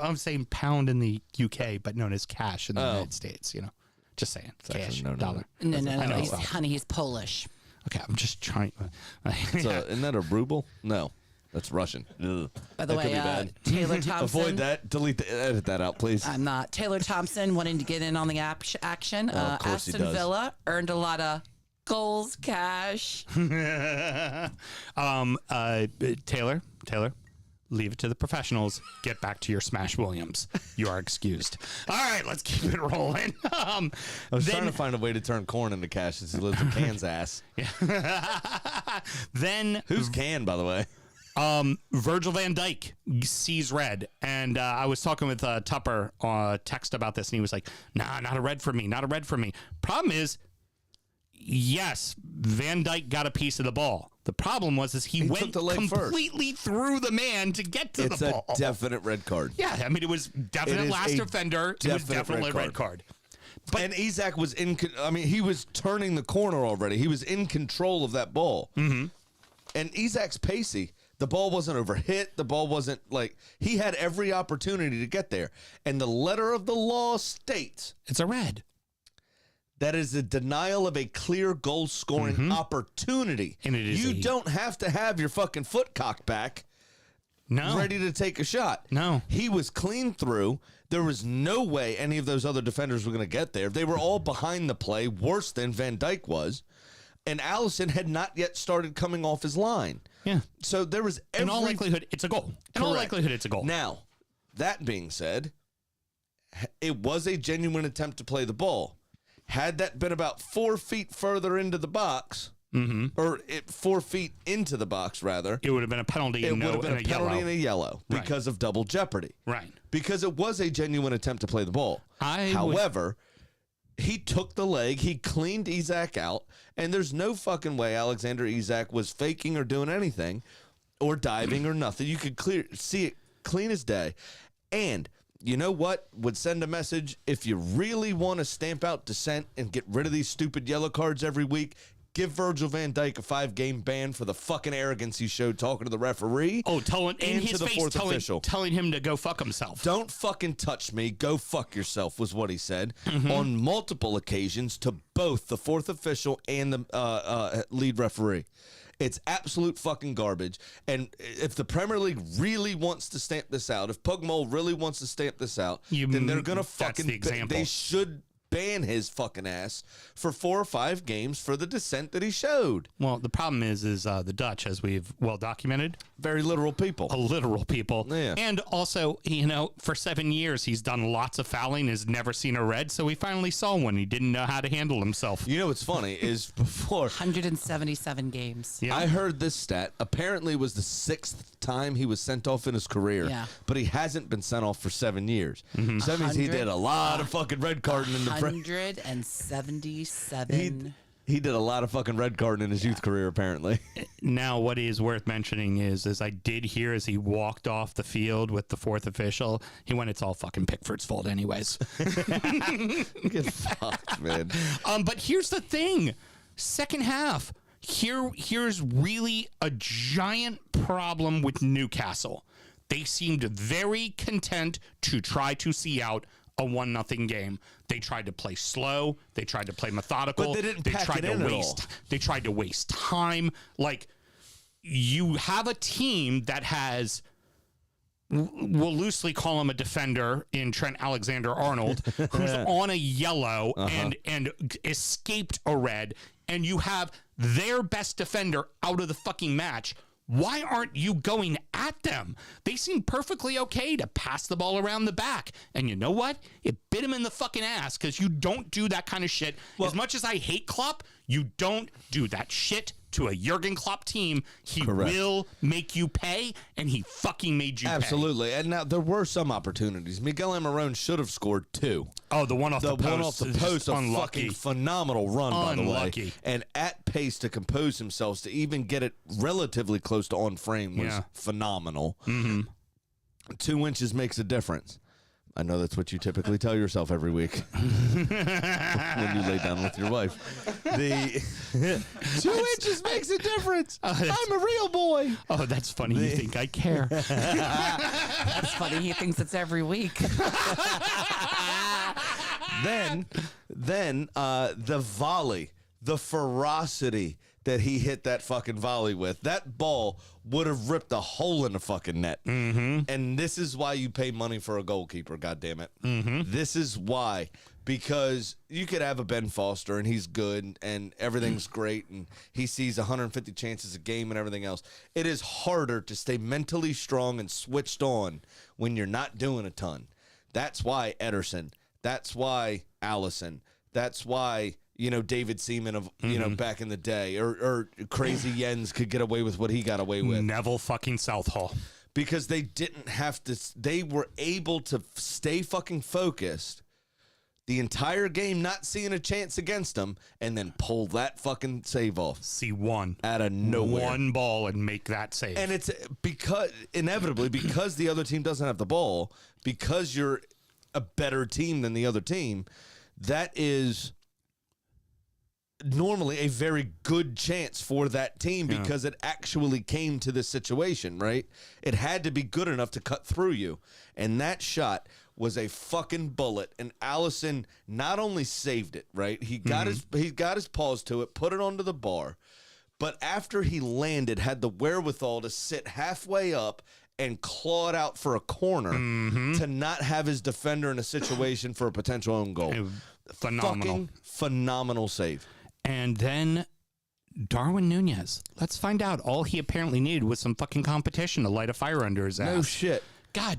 I'm saying pound in the UK, but known as cash in the United States. You know, just saying, cash, no. dollar. No, I know, honey, he's Polish. Okay, I'm just trying. So, isn't that a ruble? No. That's Russian. Ugh. By the That could way, be bad. Taylor Thompson. Avoid that. Edit that out, please. I'm not. Taylor Thompson wanting to get in on the action. of course he Aston does. Villa earned a lot of goals, cash. Taylor, leave it to the professionals. Get back to your Smash Williams. You are excused. All right, let's keep it rolling. I was trying to find a way to turn corn into cash since he lives in Kansas. Then Who's Can, by the way? Virgil van Dijk sees red, and I was talking with Tupper text about this, and he was like, "Nah, not a red for me, not a red for me." Problem is, yes, Van Dijk got a piece of the ball. The problem was he went completely through the man to get to the ball. It's a definite red card. Yeah, I mean, it was definite last defender. It was definitely a red card. And Isak was he was turning the corner already. He was in control of that ball. Mm-hmm. And Isak's pacey. The ball wasn't overhit. The ball wasn't he had every opportunity to get there. And the letter of the law states it's a red. That is a denial of a clear goal scoring opportunity. And it is don't have to have your fucking foot cocked back. No. Ready to take a shot. No. He was clean through. There was no way any of those other defenders were going to get there. They were all behind the play, worse than Van Dijk was. And Alisson had not yet started coming off his line. Yeah. So there was in all likelihood, it's a goal. In all likelihood, it's a goal. Now, that being said, it was a genuine attempt to play the ball. Had that been about 4 feet further into the box, or 4 feet into the box, rather, it would have been a penalty. It would have been a penalty and a yellow because of double jeopardy. Right. Because it was a genuine attempt to play the ball. However, he took the leg, he cleaned Isak out, and there's no fucking way Alexander Isak was faking or doing anything or diving or nothing. You could see it clean as day. And you know what would send a message? If you really want to stamp out dissent and get rid of these stupid yellow cards every week, give Virgil van Dijk a 5-game ban for the fucking arrogance he showed talking to the referee. Oh, telling him to go fuck himself. Don't fucking touch me. Go fuck yourself was what he said on multiple occasions to both the fourth official and the lead referee. It's absolute fucking garbage. And if the Premier League really wants to stamp this out, if Pugmole really wants to stamp this out, then they're going to fucking... They should ban his fucking ass for 4 or 5 games for the dissent that he showed. Well, the problem is the Dutch, as we've well documented, very literal people. Literal people. Yeah. And also, for 7 years, he's done lots of fouling, has never seen a red, so we finally saw one. He didn't know how to handle himself. You know what's funny is before... 177 games. Yeah. I heard this stat. Apparently it was the 6th time he was sent off in his career. Yeah. But he hasn't been sent off for 7 years. So that means he did a lot of fucking red carding in the... 177. He did a lot of fucking red carding in his youth career, apparently. Now, what is worth mentioning is I did hear as he walked off the field with the fourth official, he went, "It's all fucking Pickford's fault anyways." Get fucked, man. But here's the thing. Second half, here's really a giant problem with Newcastle. They seemed very content to try to see out a 1-0 game. They tried to play slow. They tried to play methodical. But they didn't pack it in at all. They tried to waste time. Like, you have a team that has, we'll loosely call him a defender in Trent Alexander-Arnold, who's on a yellow and escaped a red, and you have their best defender out of the fucking match. Why aren't you going at them? They seem perfectly okay to pass the ball around the back. And you know what? It bit him in the fucking ass because you don't do that kind of shit. Well, as much as I hate Klopp, you don't do that shit to a Jurgen Klopp team. He will make you pay, and he fucking made you pay. Absolutely. And now there were some opportunities. Miguel Almiron should have scored 2. Oh, the one off the post. The one off the post, a unlucky. fucking phenomenal run, by the way. And at pace to compose himself, to even get it relatively close to on frame was phenomenal. 2 inches makes a difference. I know that's what you typically tell yourself every week when you lay down with your wife. 2 inches makes a difference. I'm a real boy. Oh, that's funny. You think I care. That's funny. He thinks it's every week. Then the volley, the ferocity that he hit that fucking volley with. That ball would have ripped a hole in the fucking net. And this is why you pay money for a goalkeeper, goddammit. This is why. Because you could have a Ben Foster, and he's good, and everything's great, and he sees 150 chances a game and everything else. It is harder to stay mentally strong and switched on when you're not doing a ton. That's why Ederson. That's why Alisson. That's why... David Seaman of, back in the day, or Crazy Jens could get away with what he got away with. Neville fucking Southall. Because they didn't have to, they were able to stay fucking focused the entire game, not seeing a chance against them, and then pull that fucking save off. See one. Out of nowhere. One ball and make that save. And it's inevitably, because the other team doesn't have the ball, because you're a better team than the other team, that is normally a very good chance for that team because it actually came to this situation, right? It had to be good enough to cut through you. And that shot was a fucking bullet. And Allison not only saved it, right? He got his paws to it, put it onto the bar. But after he landed, had the wherewithal to sit halfway up and claw it out for a corner to not have his defender in a situation for a potential own goal. Phenomenal. Fucking phenomenal save. And then Darwin Nunez. Let's find out. All he apparently needed was some fucking competition to light a fire under his ass. No shit. God,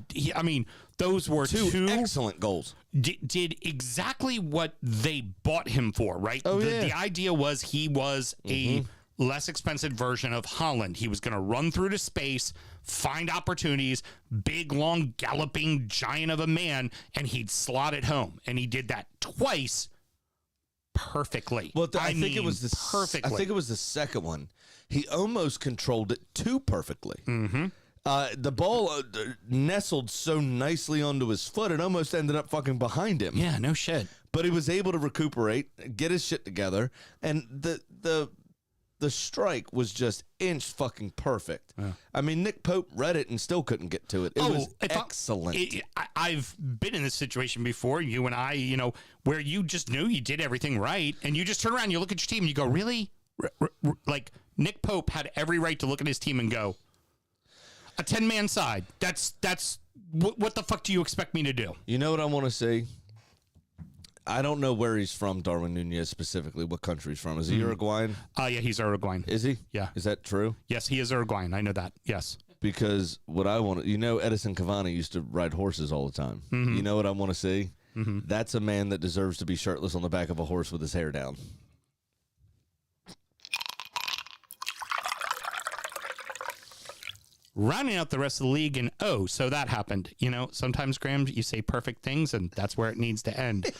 those were two excellent goals. Did exactly what they bought him for, right? The idea was he was a less expensive version of Holland. He was going to run through the space, find opportunities, big, long, galloping giant of a man, and he'd slot it home. And he did that twice perfectly. Well, I think it was the second one. He almost controlled it too perfectly. The ball nestled so nicely onto his foot, it almost ended up fucking behind him. Yeah, no shit. But he was able to recuperate, get his shit together, and the strike was just inch fucking perfect. Yeah. I mean, Nick Pope read it and still couldn't get to it. It was excellent. I've been in this situation before, you and I, where you just knew you did everything right, and you just turn around, you look at your team, and you go, really? Like, Nick Pope had every right to look at his team and go, a 10-man side. That's what the fuck do you expect me to do? You know what I want to say? I don't know where he's from, Darwin Nunez specifically, what country he's from. Is he Uruguayan? Yeah, he's Uruguayan. Is he? Yeah. Is that true? Yes, he is Uruguayan. I know that. Yes. Because what I want to, Edison Cavani used to ride horses all the time. You know what I want to see? That's a man that deserves to be shirtless on the back of a horse with his hair down. Rounding out the rest of the league, and so that happened. Sometimes, Graham, you say perfect things, and that's where it needs to end.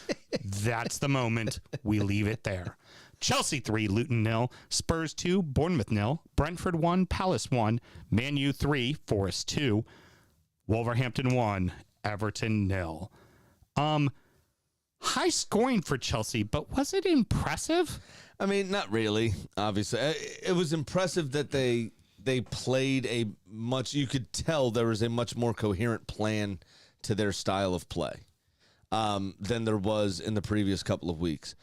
That's the moment. We leave it there. Chelsea 3, Luton 0, Spurs 2, Bournemouth 0, Brentford 1, Palace 1, Man U 3, Forest 2, Wolverhampton 1, Everton 0. High scoring for Chelsea, but was it impressive? I mean, not really, obviously. It was impressive that they played you could tell there was a much more coherent plan to their style of play than there was in the previous couple of weeks.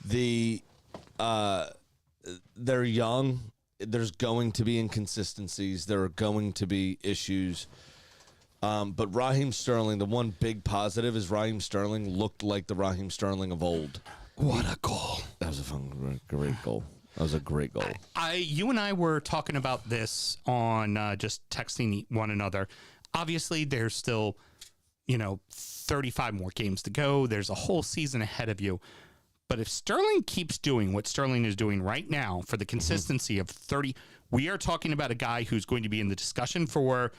They're young. There's going to be inconsistencies. There are going to be issues. But Raheem Sterling, the one big positive is Raheem Sterling looked like the Raheem Sterling of old. What a goal. That was a great goal. That was a great goal. You and I were talking about this on just texting one another. Obviously, there's still, 35 more games to go. There's a whole season ahead of you. But if Sterling keeps doing what Sterling is doing right now for the consistency of 30, we are talking about a guy who's going to be in the discussion for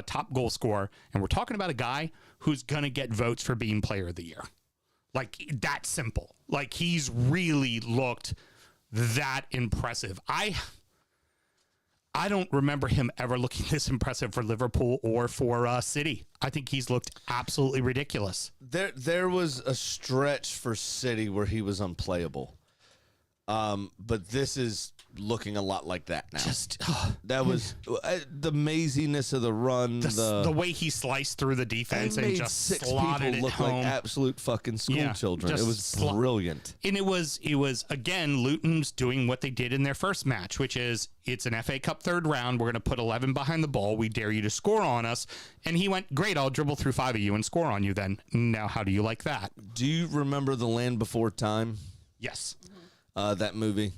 top goal scorer. And we're talking about a guy who's going to get votes for being player of the year. Like, that simple. Like, he's really looked that impressive. I don't remember him ever looking this impressive for Liverpool or for City. I think he's looked absolutely ridiculous. There was a stretch for City where he was unplayable. But this is looking a lot like that now. That was the maziness of the run, the way he sliced through the defense and just slotted it look home. Like absolute fucking school children. It was brilliant. And it was again Luton's doing what they did in their first match, which is it's an FA Cup third round. We're going to put 11 behind the ball. We dare you to score on us. And he went, great, I'll dribble through 5 of you and score on you then. Now, how do you like that? Do you remember The Land Before Time? Yes. That movie.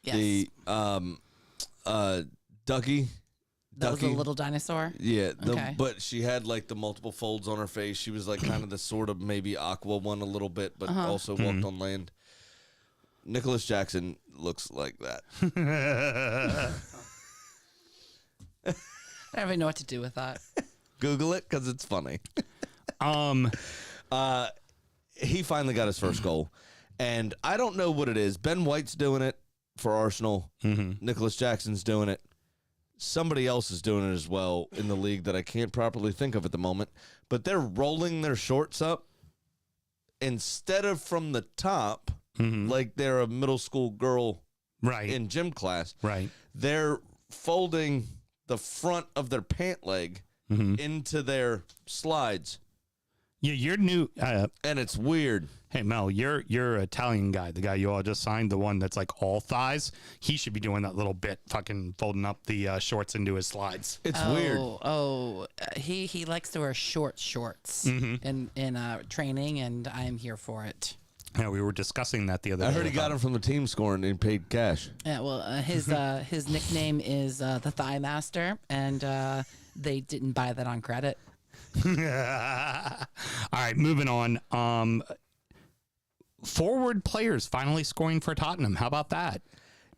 Yes. The Ducky. That was a little dinosaur? Yeah. Okay. But she had like the multiple folds on her face. She was like kind of the sort of maybe Aqua one a little bit, but also walked on land. Nicholas Jackson looks like that. I don't even know what to do with that. Google it because it's funny. He finally got his first goal, and I don't know what it is. Ben White's doing it for Arsenal. Nicholas Jackson's doing it. Somebody else is doing it as well in the league that I can't properly think of at the moment. But they're rolling their shorts up instead of from the top, like they're a middle school girl in gym class. Right. They're folding the front of their pant leg into their slides. Yeah, you're new. And it's weird. Hey, Mel, you're Italian guy, the guy you all just signed, the one that's like all thighs. He should be doing that little bit, fucking folding up the shorts into his slides. It's weird. He likes to wear shorts in training, and I am here for it. Yeah, we were discussing that the other day. I heard he got him from the team scoring and paid cash. Yeah, well, his nickname is the Thigh Master, and they didn't buy that on credit. All right, moving on. Forward players finally scoring for Tottenham. How about that?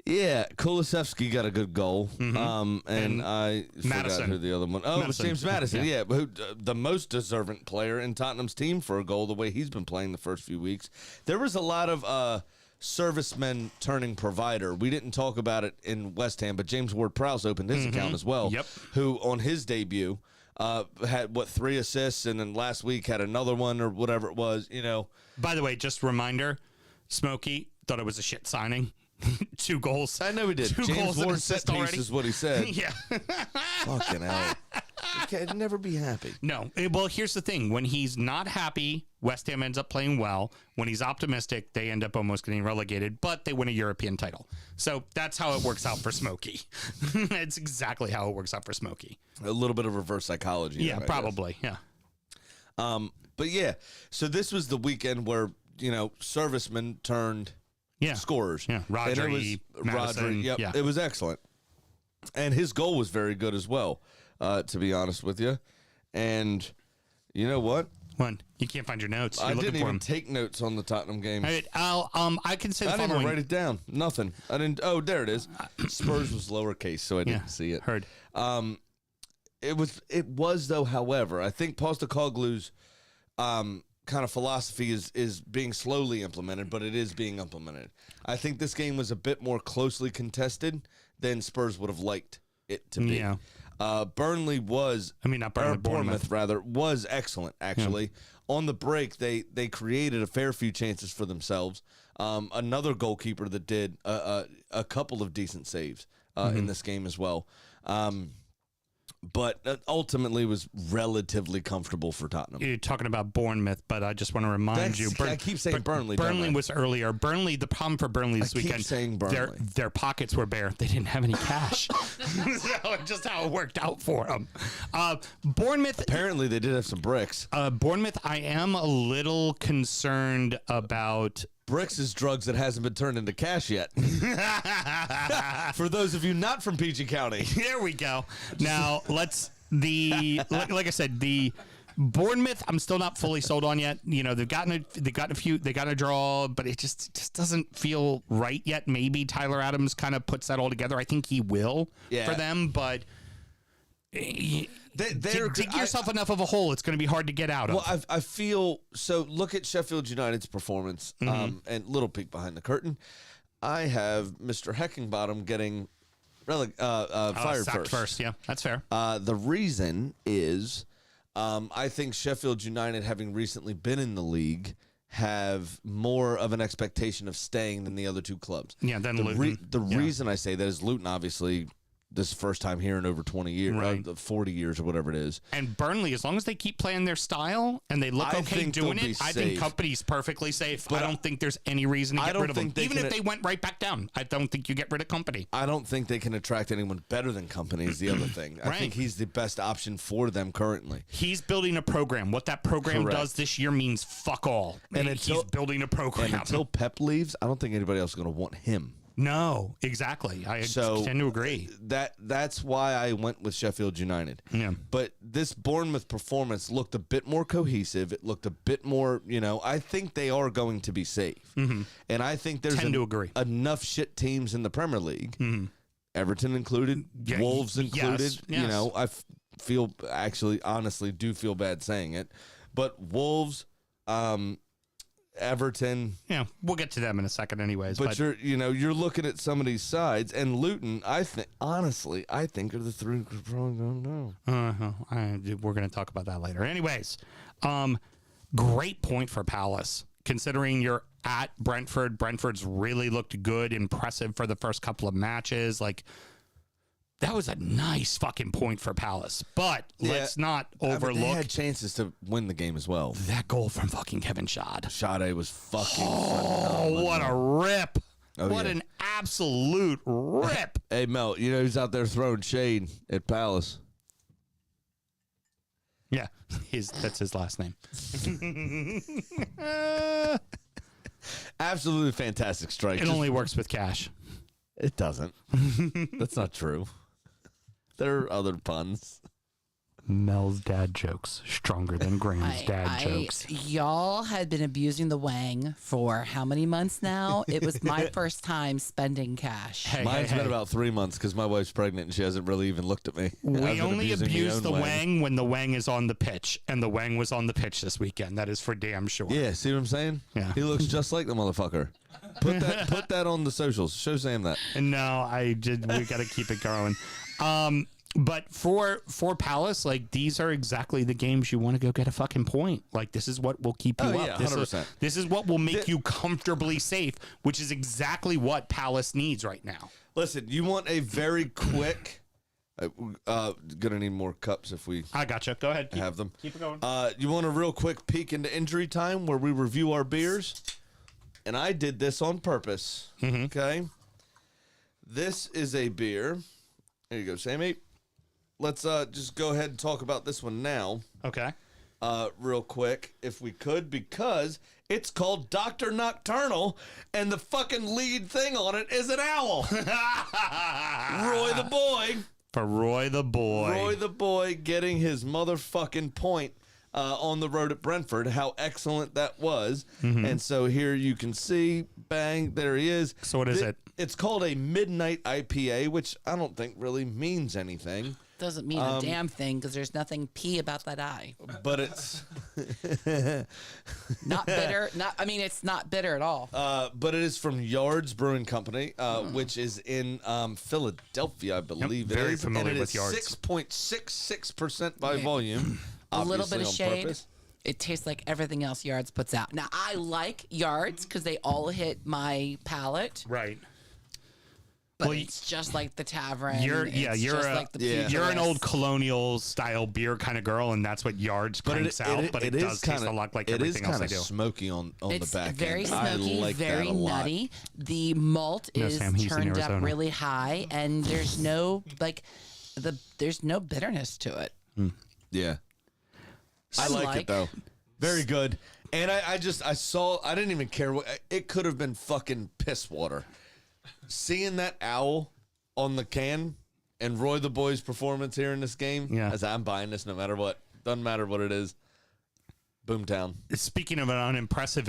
Yeah, Kulusevski got a good goal. And I Madison. forgot who the other one. Oh, it was James Madison. Yeah. Yeah, who, the most deserving player in Tottenham's team for a goal. The way he's been playing the first few weeks, there was a lot of servicemen turning provider. We didn't talk about it in West Ham, but James Ward-Prowse opened his account as well. Yep. Who on his debut had 3 assists, and then last week had another one or whatever it was. You know. By the way, just a reminder, Smokey thought it was a shit signing. 2 goals. I know he did. 2 James goals and Ward assist set piece already. is what he said. Yeah. Fucking hell. You can never be happy. No. Well, here's the thing. When he's not happy, West Ham ends up playing well. When he's optimistic, they end up almost getting relegated, but they win a European title. So that's how it works out for Smokey. It's exactly how it works out for Smokey. A little bit of reverse psychology. Yeah, there, I probably. guess. Yeah. But yeah, so this was the weekend where, servicemen turned scorers. Yeah, And it was Madison. Yep, Yeah. it was excellent. And his goal was very good as well, to be honest with you. And you know what? One, you can't find your notes. You're I looking didn't for even them. take notes on the Tottenham game. All right, I can say the I didn't following. even write it down. Nothing. I didn't. Oh, there it is. Spurs was lowercase, so I didn't see it. Heard. It was though. However, I think Postecoglou's kind of philosophy is being slowly implemented, but it is being implemented. I think this game was a bit more closely contested than Spurs would have liked it to be. Yeah. Burnley was, not Burnley, or Bournemouth rather, was excellent, actually. Yeah. On the break, they created a fair few chances for themselves. Another goalkeeper that did a couple of decent saves in this game as well. But ultimately was relatively comfortable for Tottenham. You're talking about Bournemouth, but I just want to remind you. I keep saying Burnley. Burnley was earlier. Burnley, the problem for Burnley this weekend, saying Burnley. Their pockets were bare. They didn't have any cash. So just how it worked out for them. Bournemouth. Apparently, they did have some bricks. Bournemouth, I am a little concerned about. Bricks is drugs that hasn't been turned into cash yet. For those of you not from PG County. There we go. Now, like I said, the Bournemouth, I'm still not fully sold on yet. They've gotten a draw, but it just doesn't feel right yet. Maybe Tyler Adams kind of puts that all together. I think he will for them, but dig yourself enough of a hole, it's going to be hard to get out of. Well, I feel so. Look at Sheffield United's performance, and little peek behind the curtain. I have Mr. Heckingbottom getting fired first. Yeah, that's fair. The reason is, I think Sheffield United, having recently been in the league, have more of an expectation of staying than the other two clubs. Yeah, then Luton. The reason I say that is Luton, obviously. This is the first time here in over 20 years, right. 40 years or whatever it is. And Burnley, as long as they keep playing their style and they look okay doing it, I think Company's perfectly safe. But I don't think there's any reason to get rid of them. Even if they went right back down, I don't think you get rid of Company. I don't think they can attract anyone better than Company is the other thing. I think he's the best option for them currently. He's building a program. What that program does this year means fuck all. And he's building a program. And until Pep leaves, I don't think anybody else is going to want him. No, exactly. I tend to agree. That's why I went with Sheffield United. Yeah. But this Bournemouth performance looked a bit more cohesive. It looked a bit more, I think they are going to be safe. Mm-hmm. And I think there's to agree. enough shit teams in the Premier League, Everton included, Yeah, Wolves included. yes. I feel, actually, honestly, do feel bad saying it. But Wolves, Everton. Yeah, we'll get to them in a second anyways. But you're looking at some of these sides, and Luton, I think are the three going down. We're going to talk about that later. Anyways, great point for Palace. Considering you're at Brentford, Brentford's really looked good, impressive for the first couple of matches. Like, that was a nice fucking point for Palace. But let's not overlook. They had chances to win the game as well. That goal from fucking Kevin Schade. Schade was fucking phenomenal. What a rip. What an absolute rip. Hey, Mel, who's out there throwing shade at Palace? Yeah, that's his last name. Absolutely fantastic strike. It only works with cash. It doesn't. That's not true. There are other puns. Mel's dad jokes stronger than Graham's dad jokes. Y'all had been abusing the Wang for how many months now? It was my first time spending cash. Mine's been about 3 months because my wife's pregnant and she hasn't really even looked at me. We only abuse the Wang when the Wang is on the pitch, and the Wang was on the pitch this weekend. That is for damn sure. Yeah, see what I'm saying? Yeah. He looks just like the motherfucker. Put that on the socials. Show Sam that. No, we got to keep it going. But for Palace, like, these are exactly the games you want to go get a fucking point. Like, this is what will keep you up. Yeah, 100%. This is what will make you comfortably safe, which is exactly what Palace needs right now. Listen, you want a very quick. Gonna need more cups if we. I gotcha. Go ahead. Have them. Keep it going. You want a real quick peek into injury time where we review our beers, and I did this on purpose. Mm-hmm. Okay. This is a beer. There you go, Sammy. Let's just go ahead and talk about this one now. Okay. Real quick, if we could, because it's called Dr. Nocturnal, and the fucking lead thing on it is an owl. Roy the boy. For Roy the boy. Roy the boy getting his motherfucking point on the road at Brentford, how excellent that was. Mm-hmm. And so here you can see, bang, there he is. So what is it? It's called a Midnight IPA, which I don't think really means anything. Doesn't mean a damn thing because there's nothing P about that I. But it's not bitter. It's not bitter at all. But it is from Yards Brewing Company, which is in Philadelphia, I believe. Very familiar with Yards. 6.66% by volume. A little bit of shade. Purpose. It tastes like everything else Yards puts out. Now, I like Yards because they all hit my palate. Right. But it's just like the tavern. You're an old colonial style beer kind of girl, and that's what Yards cranks out. But it does taste a lot like everything else I do. It is kind of smoky on the back end. Very smoky, like very nutty. The malt is turned up really high, and there's no there's no bitterness to it. Yeah, I like it though. Very good. And I didn't even care what it could have been. Fucking piss water. Seeing that owl on the can and Roy the boy's performance here in this game, as I'm buying this no matter what. Doesn't matter what it is. Boomtown. Speaking of an unimpressive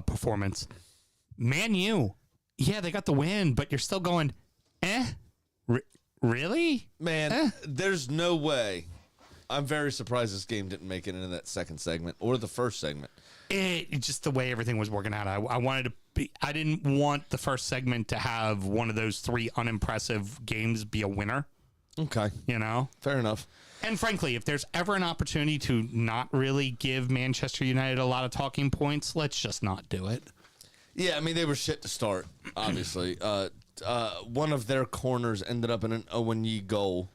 performance, Man U, they got the win, but you're still going, really? Man, there's no way. I'm very surprised this game didn't make it into that second segment or the first segment. Just the way everything was working out. I didn't want the first segment to have one of those three unimpressive games be a winner. Okay. Fair enough. And frankly, if there's ever an opportunity to not really give Manchester United a lot of talking points, let's just not do it. Yeah, they were shit to start, obviously. One of their corners ended up in an Owen Yee goal,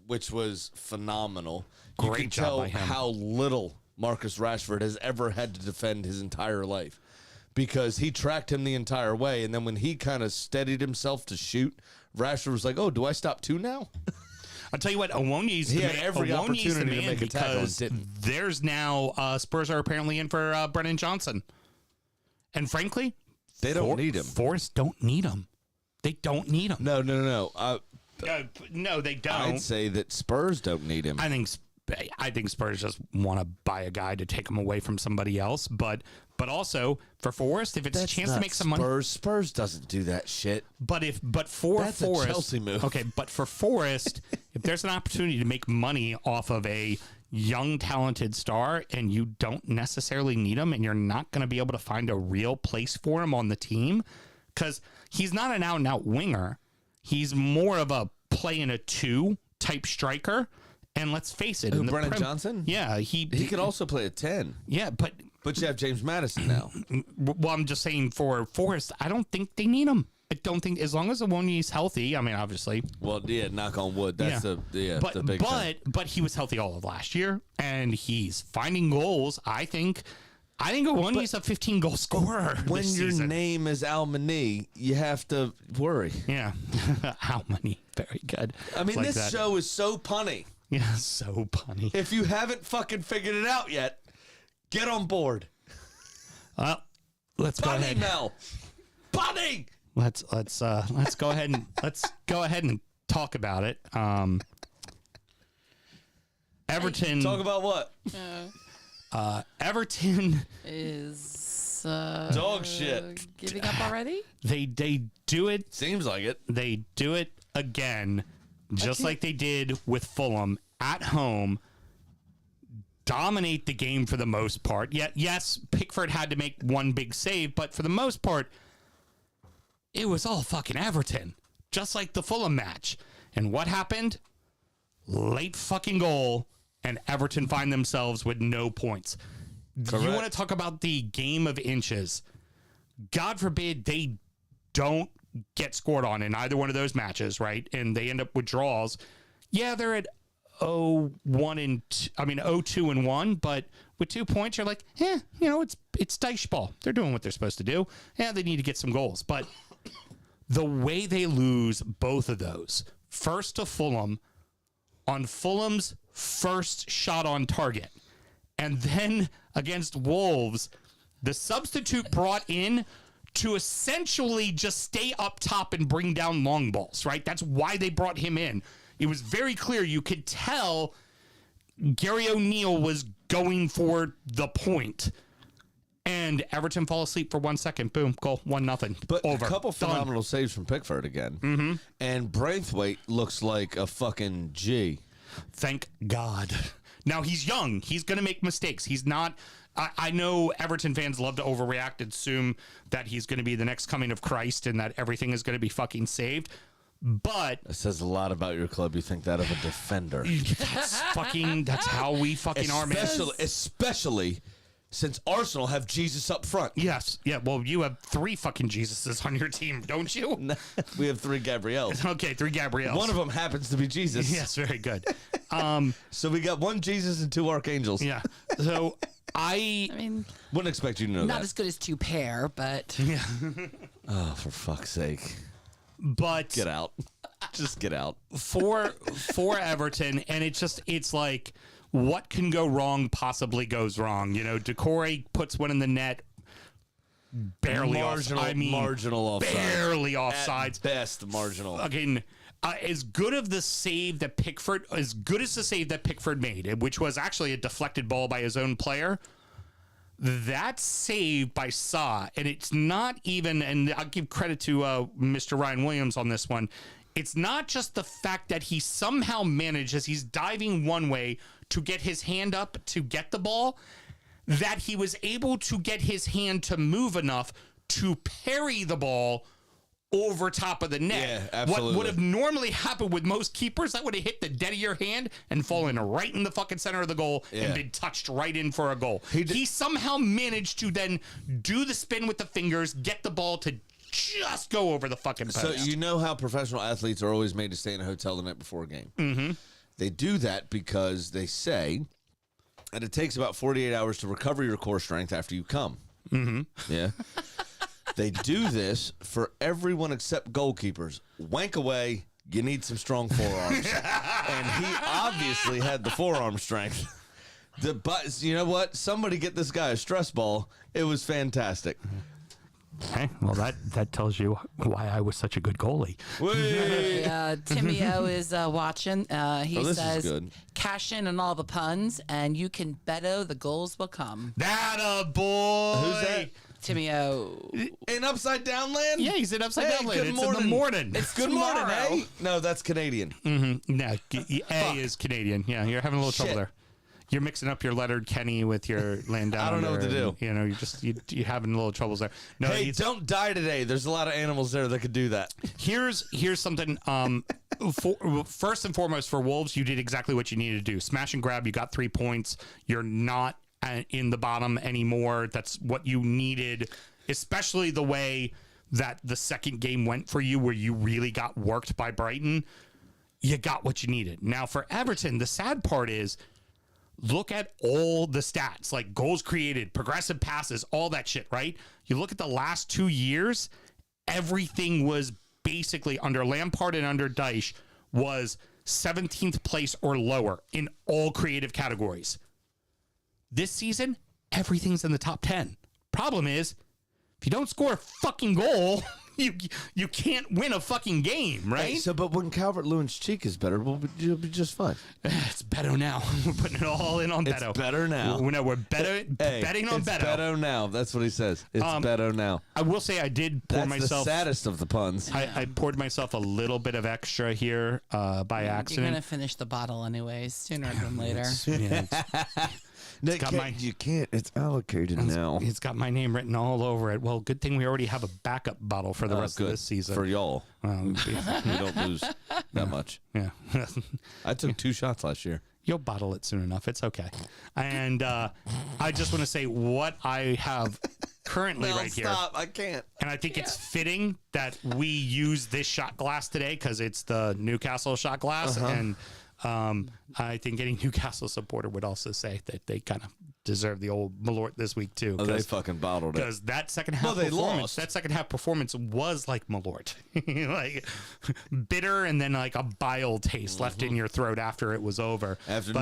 which was phenomenal. Great job by him. How little Marcus Rashford has ever had to defend his entire life, because he tracked him the entire way, and then when he kind of steadied himself to shoot, Rashford was like, "Oh, do I stop two now?" I'll tell you what, Owoni's had every opportunity to make a tackle and didn't. There's now Spurs are apparently in for Brennan Johnson, and frankly, They don't need him. Forest don't need him. They don't need him. No. No, they don't. I'd say that Spurs don't need him. I think Spurs just want to buy a guy to take him away from somebody else. But also for Forest, if it's a chance to make some money, Spurs doesn't do that shit. But for That's Forest, a Chelsea move. Okay, but for Forest, if there's an opportunity to make money off of a young, talented star, and you don't necessarily need him, and you're not going to be able to find a real place for him on the team, because he's not an out-and-out winger. He's more of a play in a 2 type striker. And let's face it, Brennan Johnson? Yeah, he could also play a 10. Yeah, but you have James Madison now. Well, I'm just saying for Forest, I don't think they need him. I don't think, as long as Awoniyi's healthy. I mean, obviously. Well, yeah, knock on wood. That's the big thing. But he was healthy all of last year, and he's finding goals. I think Awoniyi's a 15-goal scorer. When your name is Al-Mani, you have to worry. Yeah, Al-Mani, very good. I mean, this show is so punny. Yeah, so punny. If you haven't fucking figured it out yet, get on board. Let's go ahead. Mel. Punny. Let's go ahead and talk about it. Everton. Talk about what? Everton Is dog shit. Giving up already? They do it. Seems like it. They do it again, just like they did with Fulham at home. Dominate the game for the most part. Yes, Pickford had to make one big save, but for the most part, it was all fucking Everton, just like the Fulham match. And what happened? Late fucking goal, and Everton find themselves with no points. Correct. You want to talk about the game of inches? God forbid they don't get scored on in either one of those matches, right? And they end up with draws. Yeah, they're at 0-2 and 1, but with 2 points, you're like, it's dice ball. They're doing what they're supposed to do. Yeah, they need to get some goals, but the way they lose both of those, first to Fulham, on Fulham's first shot on target, and then against Wolves, the substitute brought in to essentially just stay up top and bring down long balls, right? That's why they brought him in. It was very clear. You could tell Gary O'Neill was going for the point. And Everton fall asleep for 1 second. Boom, goal, 1-0. But over. A couple phenomenal saves from Pickford again. Mm-hmm. And Braithwaite looks like a fucking G. Thank God. Now, he's young. He's going to make mistakes. He's not... I know Everton fans love to overreact and assume that he's going to be the next coming of Christ and that everything is going to be fucking saved. But... It says a lot about your club. You think that of a defender. That's how we fucking are, man. Especially... since Arsenal have Jesus up front. Yes. Yeah, well, you have 3 fucking Jesuses on your team, don't you? We have 3 Gabriels. Okay, 3 Gabriels. One of them happens to be Jesus. Yes, very good. So we got 1 Jesus and 2 archangels. Yeah. So I mean, wouldn't expect you to know that. not as good as 2 pair, but... Yeah. Oh, for fuck's sake. But... Get out. Just get out. For Everton, and it's like... what can go wrong possibly goes wrong. Decore puts one in the net, barely marginal offside. Barely offsides. At best, marginal. Again, as good as the save that Pickford made, which was actually a deflected ball by his own player, that save by Sa, and it's not even, and I'll give credit to Mr. Ryan Williams on this one, it's not just the fact that he somehow managed, as he's diving one way, to get his hand up to get the ball, that he was able to get his hand to move enough to parry the ball over top of the net. Yeah, absolutely. What would have normally happened with most keepers, that would have hit the dead of your hand and fallen right in the fucking center of the goal and been touched right in for a goal. He somehow managed to then do the spin with the fingers, get the ball to just go over the fucking post. So you know how professional athletes are always made to stay in a hotel the night before a game? Mm-hmm. They do that because they say that it takes about 48 hours to recover your core strength after you come. Mm-hmm. Yeah. They do this for everyone except goalkeepers. Wank away, you need some strong forearms. And he obviously had the forearm strength. But you know what? Somebody get this guy a stress ball. It was fantastic. Okay, well that tells you why I was such a good goalie. Timmy O is watching. He this is says, good. cash in on all the puns, and you can bet-o the goals will come. That a boy. Who's that? Timmy O. In Upside Down Land? Yeah, he's in Upside Down Land. Good It's morning. in the morning. It's Good tomorrow. morning, eh? No, that's Canadian. No, A is Canadian. Yeah, you're having a little trouble Shit. there. You're mixing up your lettered Kenny with your Landowner. I don't know what to do. You know, you're having a little troubles there. No, Hey, don't die today. There's a lot of animals there that could do that. Here's something. First and foremost, for Wolves, you did exactly what you needed to do. Smash and grab. You got 3 points. You're not in the bottom anymore. That's what you needed, especially the way that the second game went for you, where you really got worked by Brighton. You got what you needed. Now for Everton, the sad part is, look at all the stats, like goals created, progressive passes, all that shit, right? You look at the last 2 years, everything was basically under Lampard and under Dyche was 17th place or lower in all creative categories. This season, everything's in the top 10. Problem is, if you don't score a fucking goal, you can't win a fucking game, right? Hey, but when Calvert-Lewin's cheek is better, you'll be just fine. It's Beto now. We're putting it all in on Beto. It's better now. We're betting on it's Beto. Beto now. That's what he says. It's Beto now. I will say I did pour That's myself. the saddest of the puns. I poured myself a little bit of extra here by You're accident. going to finish the bottle anyways, sooner than later. Yeah, You can't. It's allocated now. it's got my name written all over it. Well, good thing we already have a backup bottle for the rest of this season. For y'all. Well, You don't lose that much. yeah. I took 2 shots last year. You'll bottle it soon enough. It's okay. And I just want to say what I have currently right here. Stop. I can't. And I think it's fitting that we use this shot glass today because it's the Newcastle shot glass. And I think any Newcastle supporter would also say that they kind of deserve the old Malort this week too. Oh, they fucking bottled it. Because that second half performance was like Malort. Like bitter and then like a bile taste left in your throat after it was over. After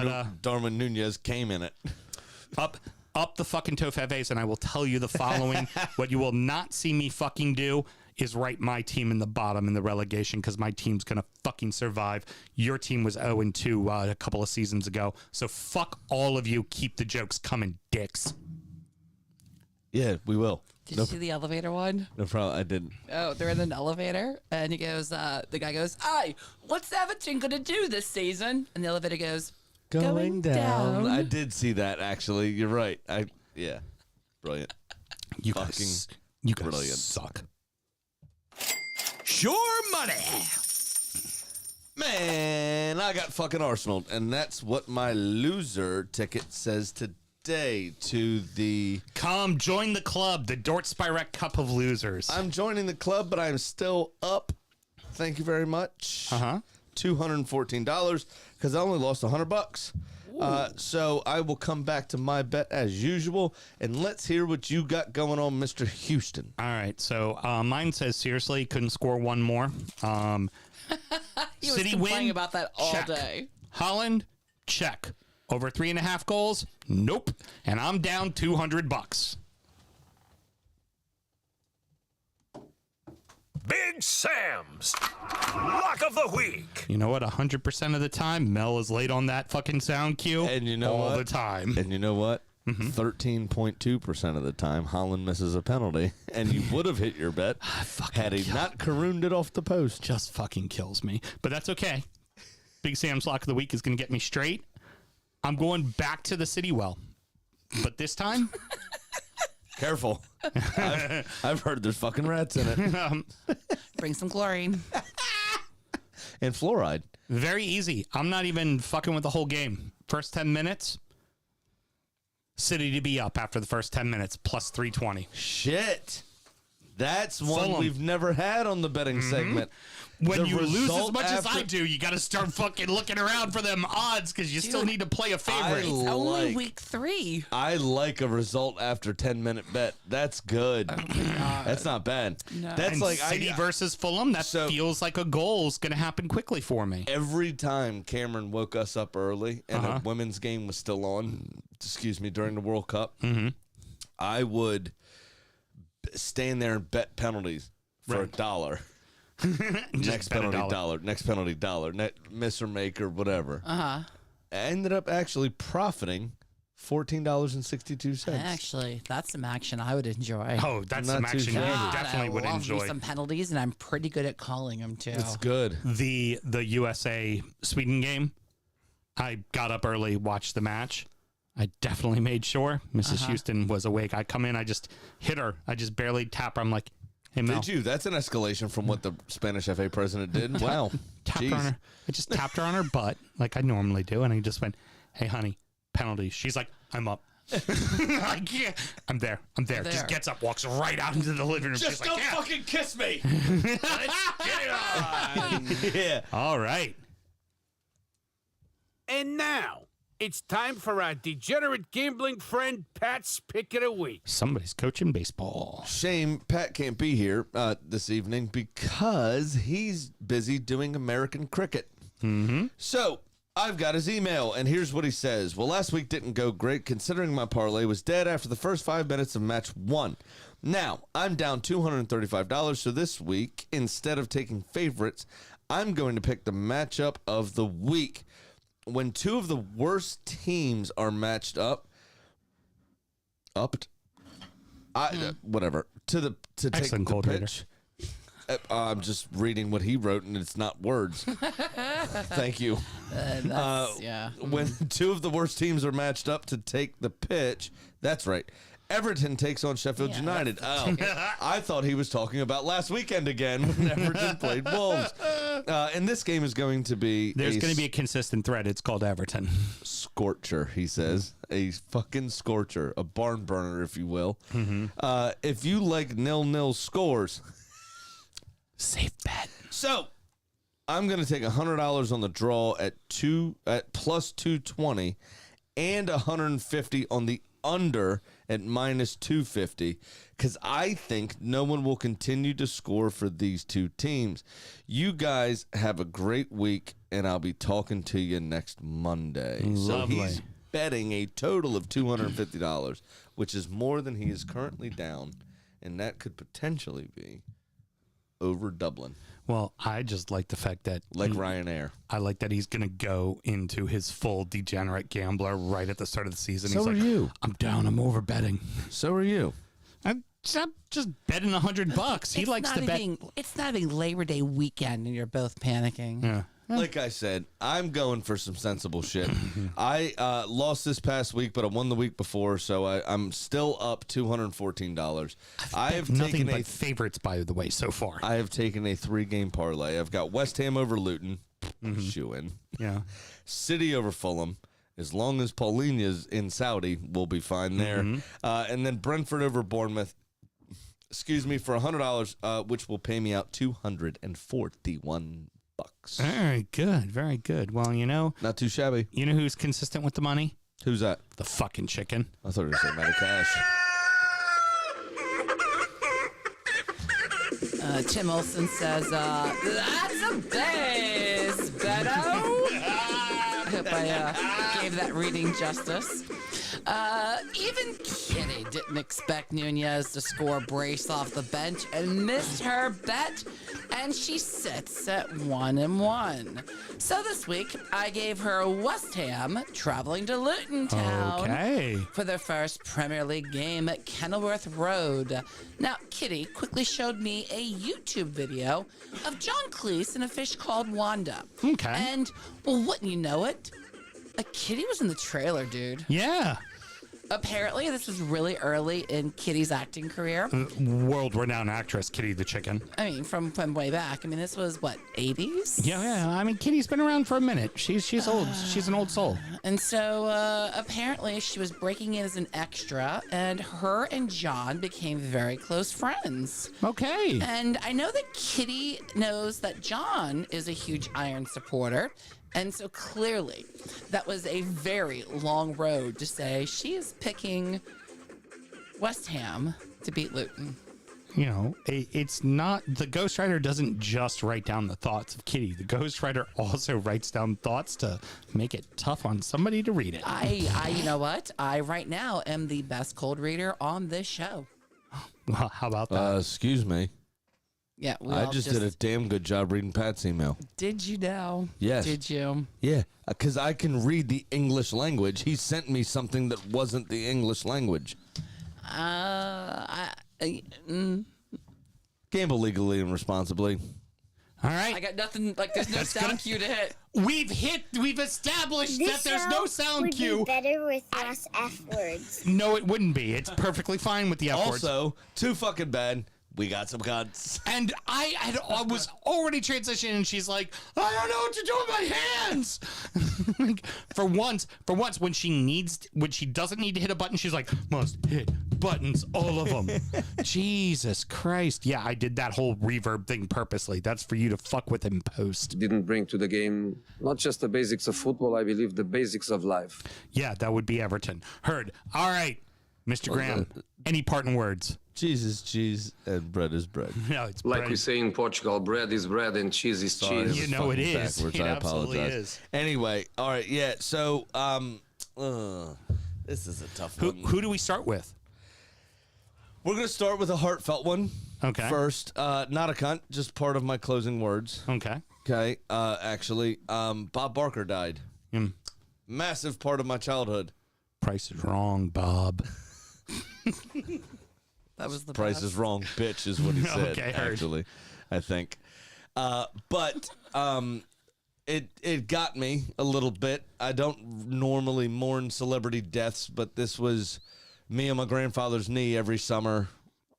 Darwin Nunez came in it. Up the fucking Tofeves, and I will tell you the following. What you will not see me fucking do is write my team in the bottom in the relegation because my team's going to fucking survive. Your team was 0-2 a couple of seasons ago. So fuck all of you. Keep the jokes coming, dicks. Yeah, we will. Did you see the elevator one? No problem. I didn't. Oh, they're in an elevator, and he goes, the guy goes, "Hey, what's Everton going to do this season?" And the elevator goes, Going down. I did see that, actually. You're right. Brilliant. You guys brilliant. suck. Sure money. Man, I got fucking Arsenal, and that's what my loser ticket says today to the... Come join the club, the Dort Spirek Cup of Losers. I'm joining the club, but I'm still up. Thank you very much. $214 because I only lost $100. So I will come back to my bet as usual, and let's hear what you got going on, Mr. Houston. All right, so mine says seriously couldn't score one more. He was City complaining win about that all check. day. Holland, check. Over 3.5 goals, nope. And I'm down $200. Big Sam's Lock of the Week. You know what? 100% of the time, Mel is late on that fucking sound cue. And you know all what? the time. And you know what? 13.2% of the time, Holland misses a penalty, and you would have hit your bet had he not carooned it off the post. Just fucking kills me. But that's okay. Big Sam's Lock of the Week is going to get me straight. I'm going back to the City well. But this time... Careful. I've heard there's fucking rats in it. Bring some chlorine. And fluoride. Very easy. I'm not even fucking with the whole game. First 10 minutes, City to be up after the first 10 minutes, plus 320. Shit. That's one Fulham. we've never had on the betting segment. When The you lose as result much as I after- do, you got to start fucking looking around for them odds because you still need to play a favorite. It's only like- week 3. I like a result after 10-minute bet. That's good. That's not bad. No. That's And like City I versus Fulham, that So- feels like a goal is going to happen quickly for me. every time Cameron woke us up early and a women's game was still on, during the World Cup, I would stand there and bet penalties for $1. Next penalty $1. Next penalty $1. Miss or make or whatever. I ended up actually profiting $14.62. Actually, that's some action I would enjoy. Oh, that's some action you definitely would enjoy. Me some penalties, and I'm pretty good at calling them too. It's good. The USA Sweden game, I got up early, watched the match. I definitely made sure Mrs. Houston was awake. I come in, I just hit her. I just barely tap her. I'm like, hey, Mel. Did you? That's an escalation from what the Spanish FA president did. Wow. Tapped her on her. I just tapped her on her butt like I normally do, and I just went, hey, honey, penalties. She's like, I'm up. Like, yeah, I'm there. Just gets up, walks right out into the living room. Just She's don't like, fucking kiss me. Let's get it on. Yeah. All right. And now, it's time for our degenerate gambling friend Pat's Pick of the Week. Somebody's coaching baseball. Shame Pat can't be here this evening because he's busy doing American cricket. So I've got his email, and here's what he says. Well, last week didn't go great considering my parlay was dead after the first 5 minutes of match 1. Now, I'm down $235, so this week, instead of taking favorites, I'm going to pick the matchup of the week. When 2 of the worst teams are matched whatever, to take Excellent the cold reader. pitch. I'm just reading what he wrote, and it's not words. Thank you. When 2 of the worst teams are matched up to take the pitch, that's right. Everton takes on Sheffield United. Oh, I thought he was talking about last weekend again when Everton played Wolves. And this game is going to be... There's going to be a consistent thread. It's called Everton. Scorcher, he says. A fucking scorcher. A barn burner, if you will. If you like 0-0 scores... Safe bet. So, I'm going to take $100 on the draw at plus 220 and 150 on the under at minus 250 because I think no one will continue to score for these 2 teams. You guys have a great week, and I'll be talking to you next Monday. Lovely. So he's betting a total of $250, which is more than he is currently down, and that could potentially be over Dublin. Well, I just like the fact that... Like Ryanair. I like that he's going to go into his full degenerate gambler right at the start of the season. So he's are like, you. I'm down. I'm over betting. So are you. I'm just betting $100. He likes to bet. It's not even Labor Day weekend, and you're both panicking. Yeah. Like I said, I'm going for some sensible shit. I lost this past week, but I won the week before, so I'm still up $214. I have nothing taken but favorites, by the way, so far. I have taken a 3-game parlay. I've got West Ham over Luton, shoe in. Yeah. City over Fulham. As long as Paulina's in Saudi, we'll be fine there. And then Brentford over Bournemouth. Excuse me, for $100, which will pay me out $241. Very good. Very good. Well, not too shabby. You know who's consistent with the money? Who's that? The fucking chicken. I thought it was saying Matty Cash. Tim Olson says, that's a bass, Beto. I hope I gave that reading justice. Even Kitty didn't expect Nunez to score a brace off the bench and missed her bet, and she sits at 1-1. So this week, I gave her West Ham traveling to Luton Town for their first Premier League game at Kenilworth Road. Now, Kitty quickly showed me a YouTube video of John Cleese and a fish called Wanda. Okay. And, well, wouldn't you know it? A Kitty was in the trailer, dude. Yeah. Apparently, this was really early in Kitty's acting career. World-renowned actress, Kitty the Chicken. I mean, from way back. I mean, this was, what, 80s? Yeah. I mean, Kitty's been around for a minute. She's old. She's an old soul. And so, apparently, she was breaking in as an extra, and her and John became very close friends. Okay. And I know that Kitty knows that John is a huge Iron supporter. And so clearly, that was a very long road to say she is picking West Ham to beat Luton. It's not, the ghostwriter doesn't just write down the thoughts of Kitty. The ghostwriter also writes down thoughts to make it tough on somebody to read it. I you know what? I right now am the best cold reader on this show. Well, how about that? Excuse me. Yeah, we I all just did a damn good job reading Pat's email. Did you know? Yes. Did you? Yeah, because I can read the English language. He sent me something that wasn't the English language. Gamble legally and responsibly. All right. I got nothing. Like, there's no sound cue to hit. We've established that there's no sound would cue. Be better with less F words. No, it wouldn't be. It's perfectly fine with the F words. Also, too fucking bad. We got some cuts. And I was already transitioning, and she's like, I don't know what to do with my hands. Like, for once, when she doesn't need to hit a button, she's like, must hit buttons, all of them. Jesus Christ. Yeah, I did that whole reverb thing purposely. That's for you to fuck with in post. Didn't bring to the game not just the basics of football, I believe the basics of life. Yeah, that would be Everton. Heard. All right, Mr. Graham, any parting words? Cheese is cheese and bread is bread. No, it's Like bread. we say in Portugal, bread is bread and cheese is cheese. You know it Fucking is. backwards. It I absolutely apologize. is. Anyway, all right, yeah. So, this is a tough one. Who do we start with? We're gonna start with a heartfelt one. Okay. First, not a cunt, just part of my closing words. Okay. Okay. Actually, Bob Barker died. Mm. Massive part of my childhood. Price is wrong, Bob. That was the Price best. is wrong, bitch, is what he said. Okay, heard. Actually, I think. But it got me a little bit. I don't normally mourn celebrity deaths, but this was me on my grandfather's knee every summer.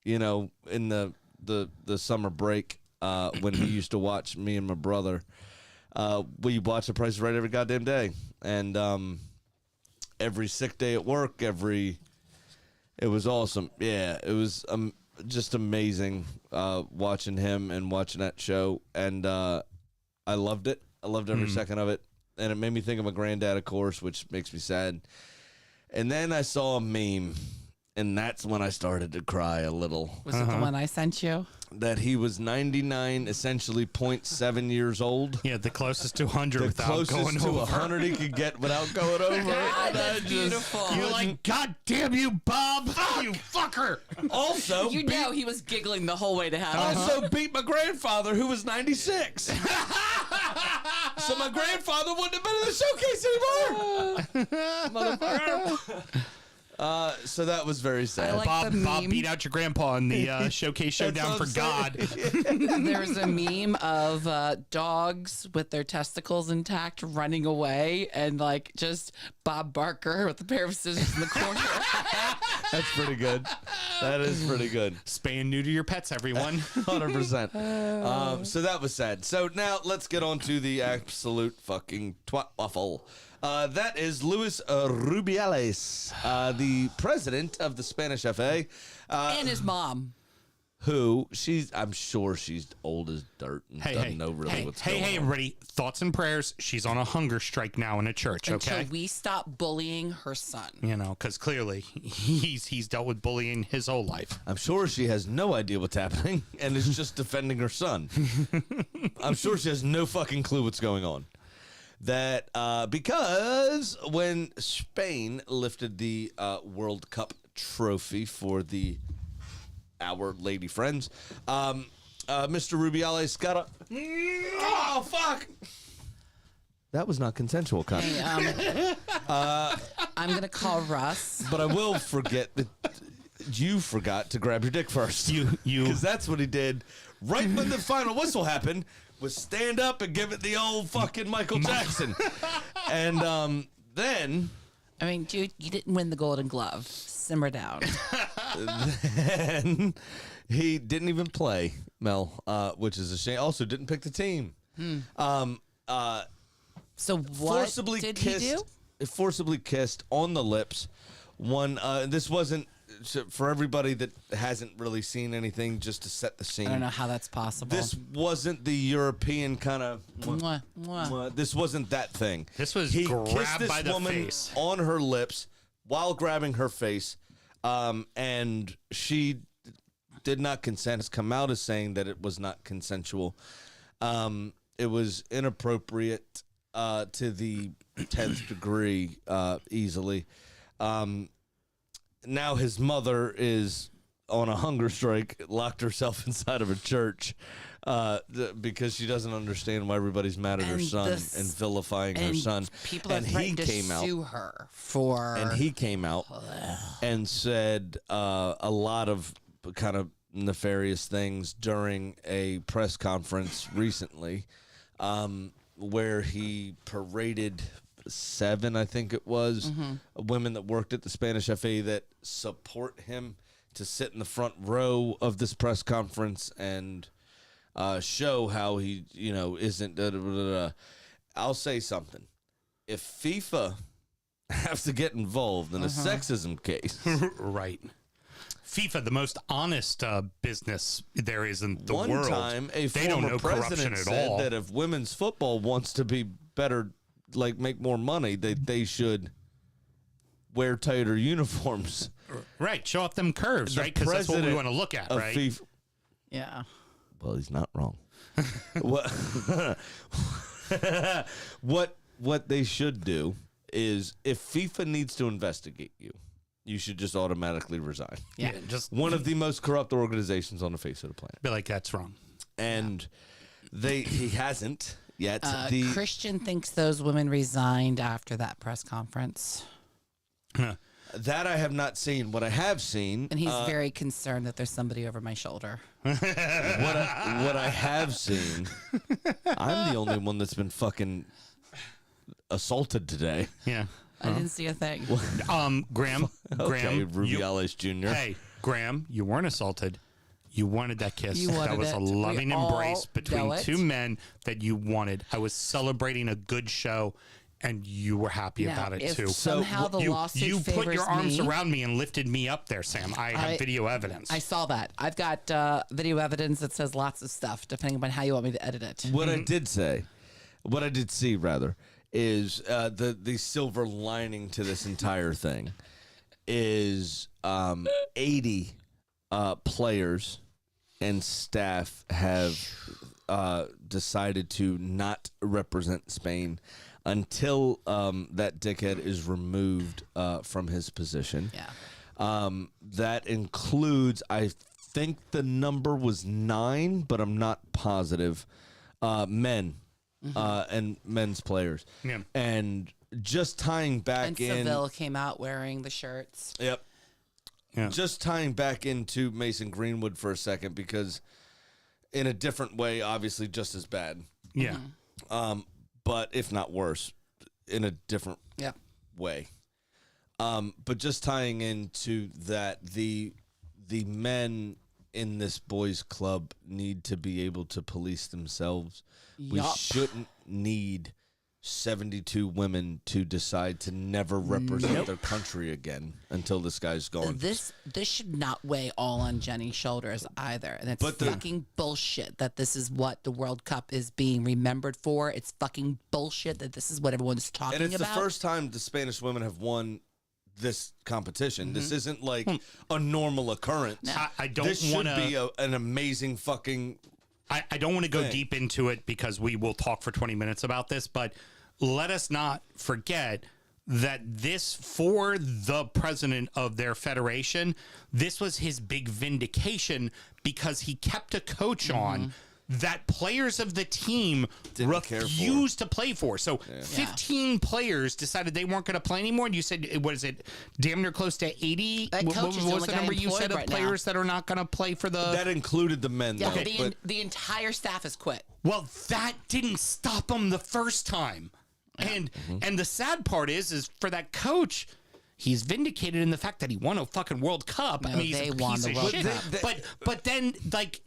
You know, in the summer break when we used to watch me and my brother. We watched The Price is Right every goddamn day, and every sick day at work, it was awesome. Yeah, it was just amazing watching him and watching that show, and I loved it. I loved every second of it, and it made me think of my granddad, of course, which makes me sad. And then I saw a meme, and that's when I started to cry a little. Was it the one I sent you? That he was 99, essentially 0.7 years old. Yeah, the closest to 100 The without closest going to over. 100 he could get without going over. God, And I that's beautiful. You're like, God damn you, Bob! You fucker! Also, You know he was giggling the whole way to heaven. also beat my grandfather, who was 96. So my grandfather wouldn't have been in the showcase anymore. Motherfucker. So that was very sad. I like Bob, the Bob meme. beat out your grandpa in the showcase showdown for what God. I'm There's a meme of dogs with their testicles intact running away, and like just Bob Barker with a pair of scissors in the corner. That's pretty good. That is pretty good. Spay and neuter your pets, everyone. 100%. So that was sad. So now let's get on to the absolute fucking twat waffle. That is Luis Rubiales, the president of the Spanish FA. And his mom. Who I'm sure she's old as dirt and doesn't know really what's going on. Hey, everybody! Thoughts and prayers. She's on a hunger strike now in a church. Okay, Until we stop bullying her son. you know, because clearly he's dealt with bullying his whole life. I'm sure she has no idea what's happening and is just defending her son. I'm sure she has no fucking clue what's going on. That because when Spain lifted the World Cup trophy for our lady friends, Mr. Rubiales got a... Oh, fuck! That was not consensual, Con. Hey, I'm going to call Russ. But I will forget that you forgot to grab your dick first. You Because that's what he did right when the final whistle happened, was stand up and give it the old fucking Michael Jackson. And then... I mean, dude, you didn't win the Golden Glove. Simmer down. Then he didn't even play, Mel, which is a shame. Also didn't pick the team. So what Forcibly did kissed, he do? Forcibly kissed on the lips. One. This wasn't for everybody that hasn't really seen anything. Just to set the scene. I don't know how that's possible. This wasn't the European kind of. Mwah, mwah. This wasn't that thing. This was he grabbed kissed this by the woman face. on her lips while grabbing her face, and she did not consent. Has come out as saying that it was not consensual. It was inappropriate to the 10th degree, easily. Now his mother is on a hunger strike, locked herself inside of a church because she doesn't understand why everybody's mad at her son and vilifying her son. People are threatening to sue her for. And he came out and said a lot of kind of nefarious things during a press conference recently, where he paraded 7, I think it was, women that worked at the Spanish FA that support him to sit in the front row of this press conference and show how he, isn't. I'll say something. If FIFA has to get involved in a sexism case, right? FIFA, the most honest business there is in the world. One time, a former president said that if women's football wants to be better, like make more money, they should wear tighter uniforms. Right, show off them curves, right? Because that's what we want to look at, right? FIFA, yeah. Well, he's not wrong. What they should do is, if FIFA needs to investigate you, you should just automatically resign. Yeah, just one of the most corrupt organizations on the face of the planet. Be like, that's wrong. And he hasn't yet. Christian thinks those women resigned after that press conference. That I have not seen. What I have seen, and he's very concerned that there's somebody over my shoulder. What I have seen, I'm the only one that's been fucking assaulted today. Yeah. I didn't see a thing. Graham, Rubiales Jr. Hey, Graham, you weren't assaulted. You wanted that kiss. You wanted that was it. a loving We embrace all between know it. two men that you wanted. I was celebrating a good show, and you were happy Now, about it if too. somehow the lawsuit you put favors your arms me- around me and lifted me up there, Sam. I have video evidence. I saw that. I've got video evidence that says lots of stuff, depending on how you want me to edit it. What I did see, is the silver lining to this entire thing is 80 players and staff have decided to not represent Spain until that dickhead is removed from his position. Yeah. That includes, I think the number was 9, but I'm not positive, men. And men's players. Yeah. And just tying back And in. Seville came out wearing the shirts. Yep. Yeah. Just tying back into Mason Greenwood for a second, because in a different way, obviously just as bad. Yeah. But if not worse, in a different way. But just tying into that, the men in this boys' club need to be able to police themselves. We shouldn't need 72 women to decide to never represent their country again until this guy's gone. This should not weigh all on Jenny's shoulders either. And it's fucking bullshit that this is what the World Cup is being remembered for. It's fucking bullshit that this is what everyone's talking about. And it's the first time the Spanish women have won this competition. This isn't like a normal occurrence. No. I don't This wanna, should be an amazing fucking I don't want to go deep into it because we will talk for 20 minutes about this, but let us not forget that this, for the president of their federation, this was his big vindication because he kept a coach on that players of the team refused to play for. So 15 players decided they weren't going to play anymore. And you said, what is it, damn near close to 80? That What coach is the was only the guy number you said of employed right players that are not going to play for the... That included the men, Yeah, though. the entire staff has quit. Well, that didn't stop them the first time. And the sad part is for that coach, he's vindicated in the fact that he won a fucking World Cup. No, I mean, he's they a won piece the of World shit. Cup. But then, like,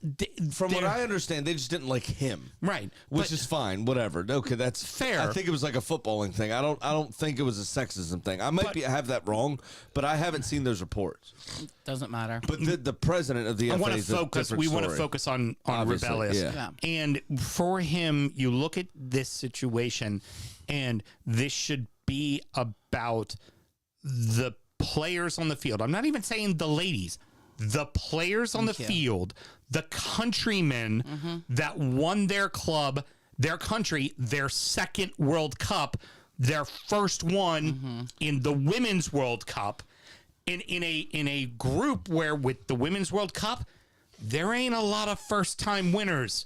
From what I understand, they just didn't like him. Right. Which is fine, whatever. Okay, that's fair. I think it was like a footballing thing. I don't think it was a sexism thing. I might have that wrong, but I haven't seen those reports. Doesn't matter. But the president of the FA is a different we want to story. focus on Obviously, Rebellious. yeah. And for him, you look at this situation, and this should be about the players on the field. I'm not even saying the ladies. The players on the field, the countrymen that won their club, their country, their second World Cup, their first one in the Women's World Cup, in a group where with the Women's World Cup, there ain't a lot of first-time winners.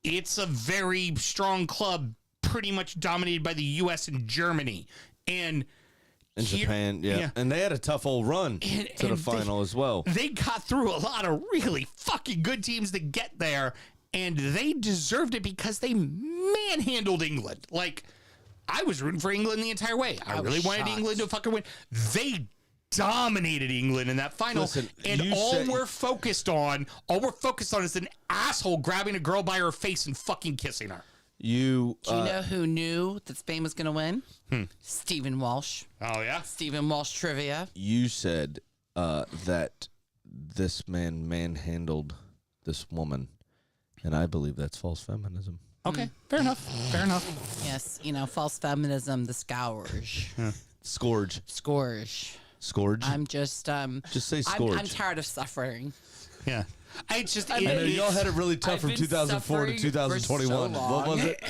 It's a very strong club, pretty much dominated by the U.S. and Germany. And Japan, yeah. And they had a tough old run to the final as well. They got through a lot of really fucking good teams to get there, and they deserved it because they manhandled England. Like, I was rooting for England the entire way. I really wanted England to fucking win. They dominated England in that final. Listen, and all we're focused on is an asshole grabbing a girl by her face and fucking kissing her. Do you know who knew that Spain was going to win? Stephen Walsh. Oh, yeah? Stephen Walsh trivia. You said that this man manhandled this woman, and I believe that's false feminism. Okay, fair enough. Fair enough. Yes, false feminism, the scourge. Scourge. Scourge. I'm just say scourge. I'm tired of suffering. Yeah. I know y'all had it really tough from 2004 to 2021. So what was it?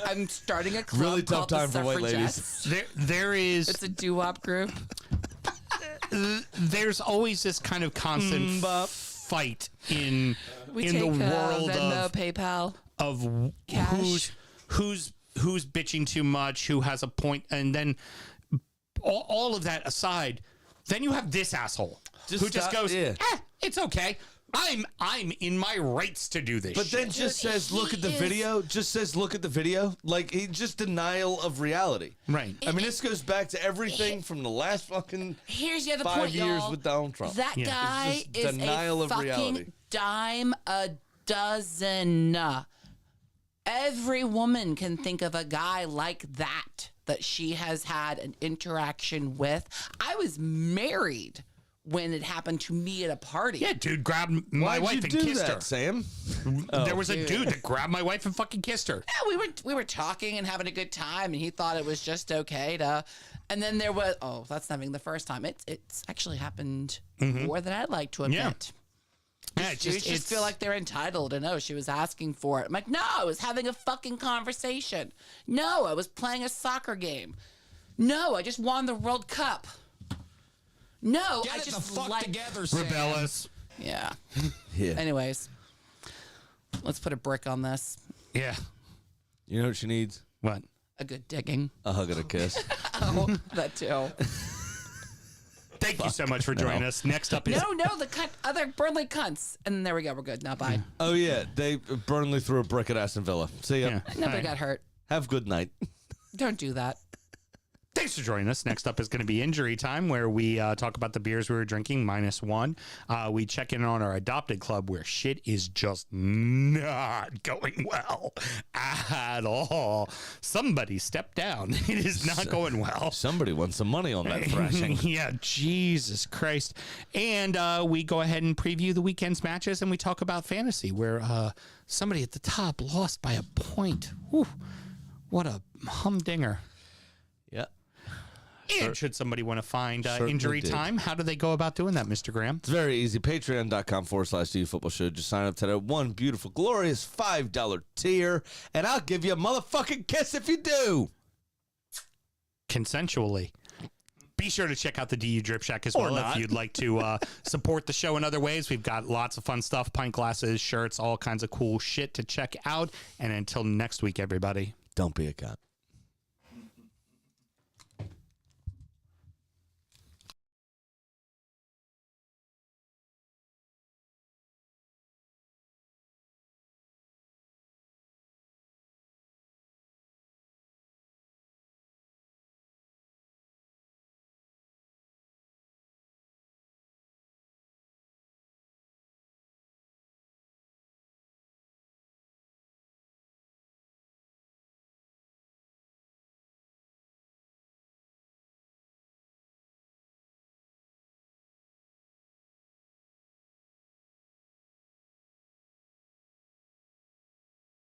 I'm starting a club Really tough called the time for white ladies. Suffragettes. There is... It's a doo-wop group. There's always this kind of constant fight in the world Venmo, of PayPal, of cash. who's bitching too much, who has a point, and then all of that aside, then you have this asshole who just goes, it's okay. I'm in my rights to do this. But then just says, look at the video. Just says, look at the video. Like, he just denial of reality. Right. I mean, this goes back to everything from the last fucking Here's the other 5 point, years y'all. with Donald Trump. That guy It's just is denial a of fucking reality. dime a dozen. Every woman can think of a guy like that she has had an interaction with. I was married when it happened to me at a party. Yeah, dude grabbed my wife and kissed her. Sam? There was a dude that grabbed my wife and fucking kissed her. Yeah, we were talking and having a good time, and he thought it was just okay to. And then there was that's not even the first time. It's actually happened more than I'd like to admit. Yeah, just feel like they're entitled to know she was asking for it. I'm like, no, I was having a fucking conversation. No, I was playing a soccer game. No, I just won the World Cup. No, I just together, Rebellas. Yeah. Yeah. Anyways, let's put a brick on this. Yeah. You know what she needs? What? A good digging. A hug and a kiss. Oh, that too. Thank you so much for joining us. Next up is... No, the other Burnley cunts. And there we go. We're good. Now, bye. Oh, yeah. Burnley threw a brick at Aston Villa. See ya. Yeah. Nobody got hurt. Have a good night. Don't do that. Thanks for joining us. Next up is going to be Injury Time, where we talk about the beers we were drinking, -1. We check in on our adopted club, where shit is just not going well at all. Somebody step down. It is not going well. Somebody wants some money on that thrashing. Yeah, Jesus Christ. And we go ahead and preview the weekend's matches, and we talk about fantasy, where somebody at the top lost by a point. Whew, what a humdinger. Yeah. And should somebody want to find Certainly Injury did. Time, how do they go about doing that, Mr. Graham? It's very easy. Patreon.com/DUFootballShow. Just sign up today. One beautiful, glorious $5 tier, and I'll give you a motherfucking kiss if you do. Consensually. Be sure to check out the DU Drip Shack as well if you'd like to support the show in other ways. We've got lots of fun stuff, pint glasses, shirts, all kinds of cool shit to check out. And until next week, everybody. Don't be a cunt.